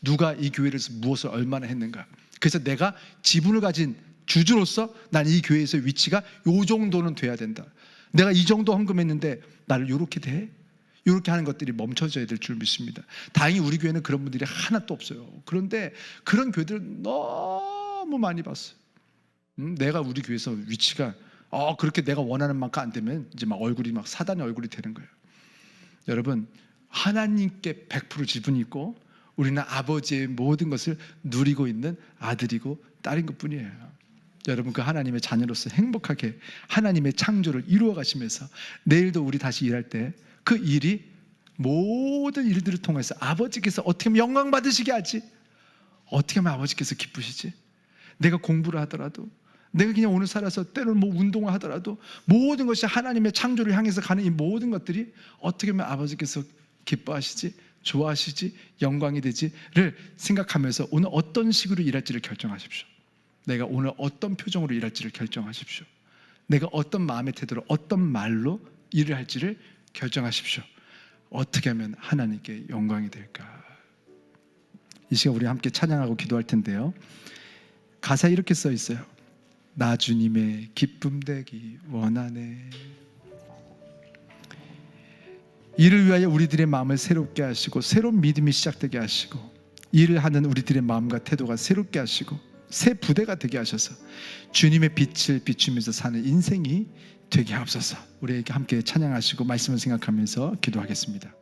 누가 이 교회를 무엇을 얼마나 했는가. 그래서 내가 지분을 가진 주주로서 난 이 교회에서 위치가 요 정도는 돼야 된다. 내가 이 정도 헌금했는데 나를 요렇게 돼? 요렇게 하는 것들이 멈춰져야 될 줄 믿습니다. 다행히 우리 교회는 그런 분들이 하나도 없어요. 그런데 그런 교회들은 너무 많이 봤어요. 내가 우리 교회에서 위치가 그렇게 내가 원하는 만큼 안 되면 이제 막 얼굴이 막 사단의 얼굴이 되는 거예요. 여러분, 하나님께 100% 지분이 있고 우리는 아버지의 모든 것을 누리고 있는 아들이고 딸인 것뿐이에요. 여러분, 그 하나님의 자녀로서 행복하게 하나님의 창조를 이루어 가시면서 내일도 우리 다시 일할 때 그 일이 모든 일들을 통해서 아버지께서 어떻게 하면 영광 받으시게 하지? 어떻게 하면 아버지께서 기쁘시지? 내가 공부를 하더라도, 내가 그냥 오늘 살아서 때로는 뭐 운동을 하더라도 모든 것이 하나님의 창조를 향해서 가는 이 모든 것들이 어떻게 하면 아버지께서 기뻐하시지, 좋아하시지, 영광이 되지를 생각하면서 오늘 어떤 식으로 일할지를 결정하십시오. 내가 오늘 어떤 표정으로 일할지를 결정하십시오. 내가 어떤 마음의 태도로, 어떤 말로 일을 할지를 결정하십시오. 어떻게 하면 하나님께 영광이 될까? 이 시간 우리 함께 찬양하고 기도할 텐데요, 가사에 이렇게 써 있어요. 나 주님의 기쁨 되기 원하네. 이를 위하여 우리들의 마음을 새롭게 하시고 새로운 믿음이 시작되게 하시고 일을 하는 우리들의 마음과 태도가 새롭게 하시고 새 부대가 되게 하셔서 주님의 빛을 비추면서 사는 인생이 되게 하옵소서. 우리에게 함께 찬양하시고 말씀을 생각하면서 기도하겠습니다.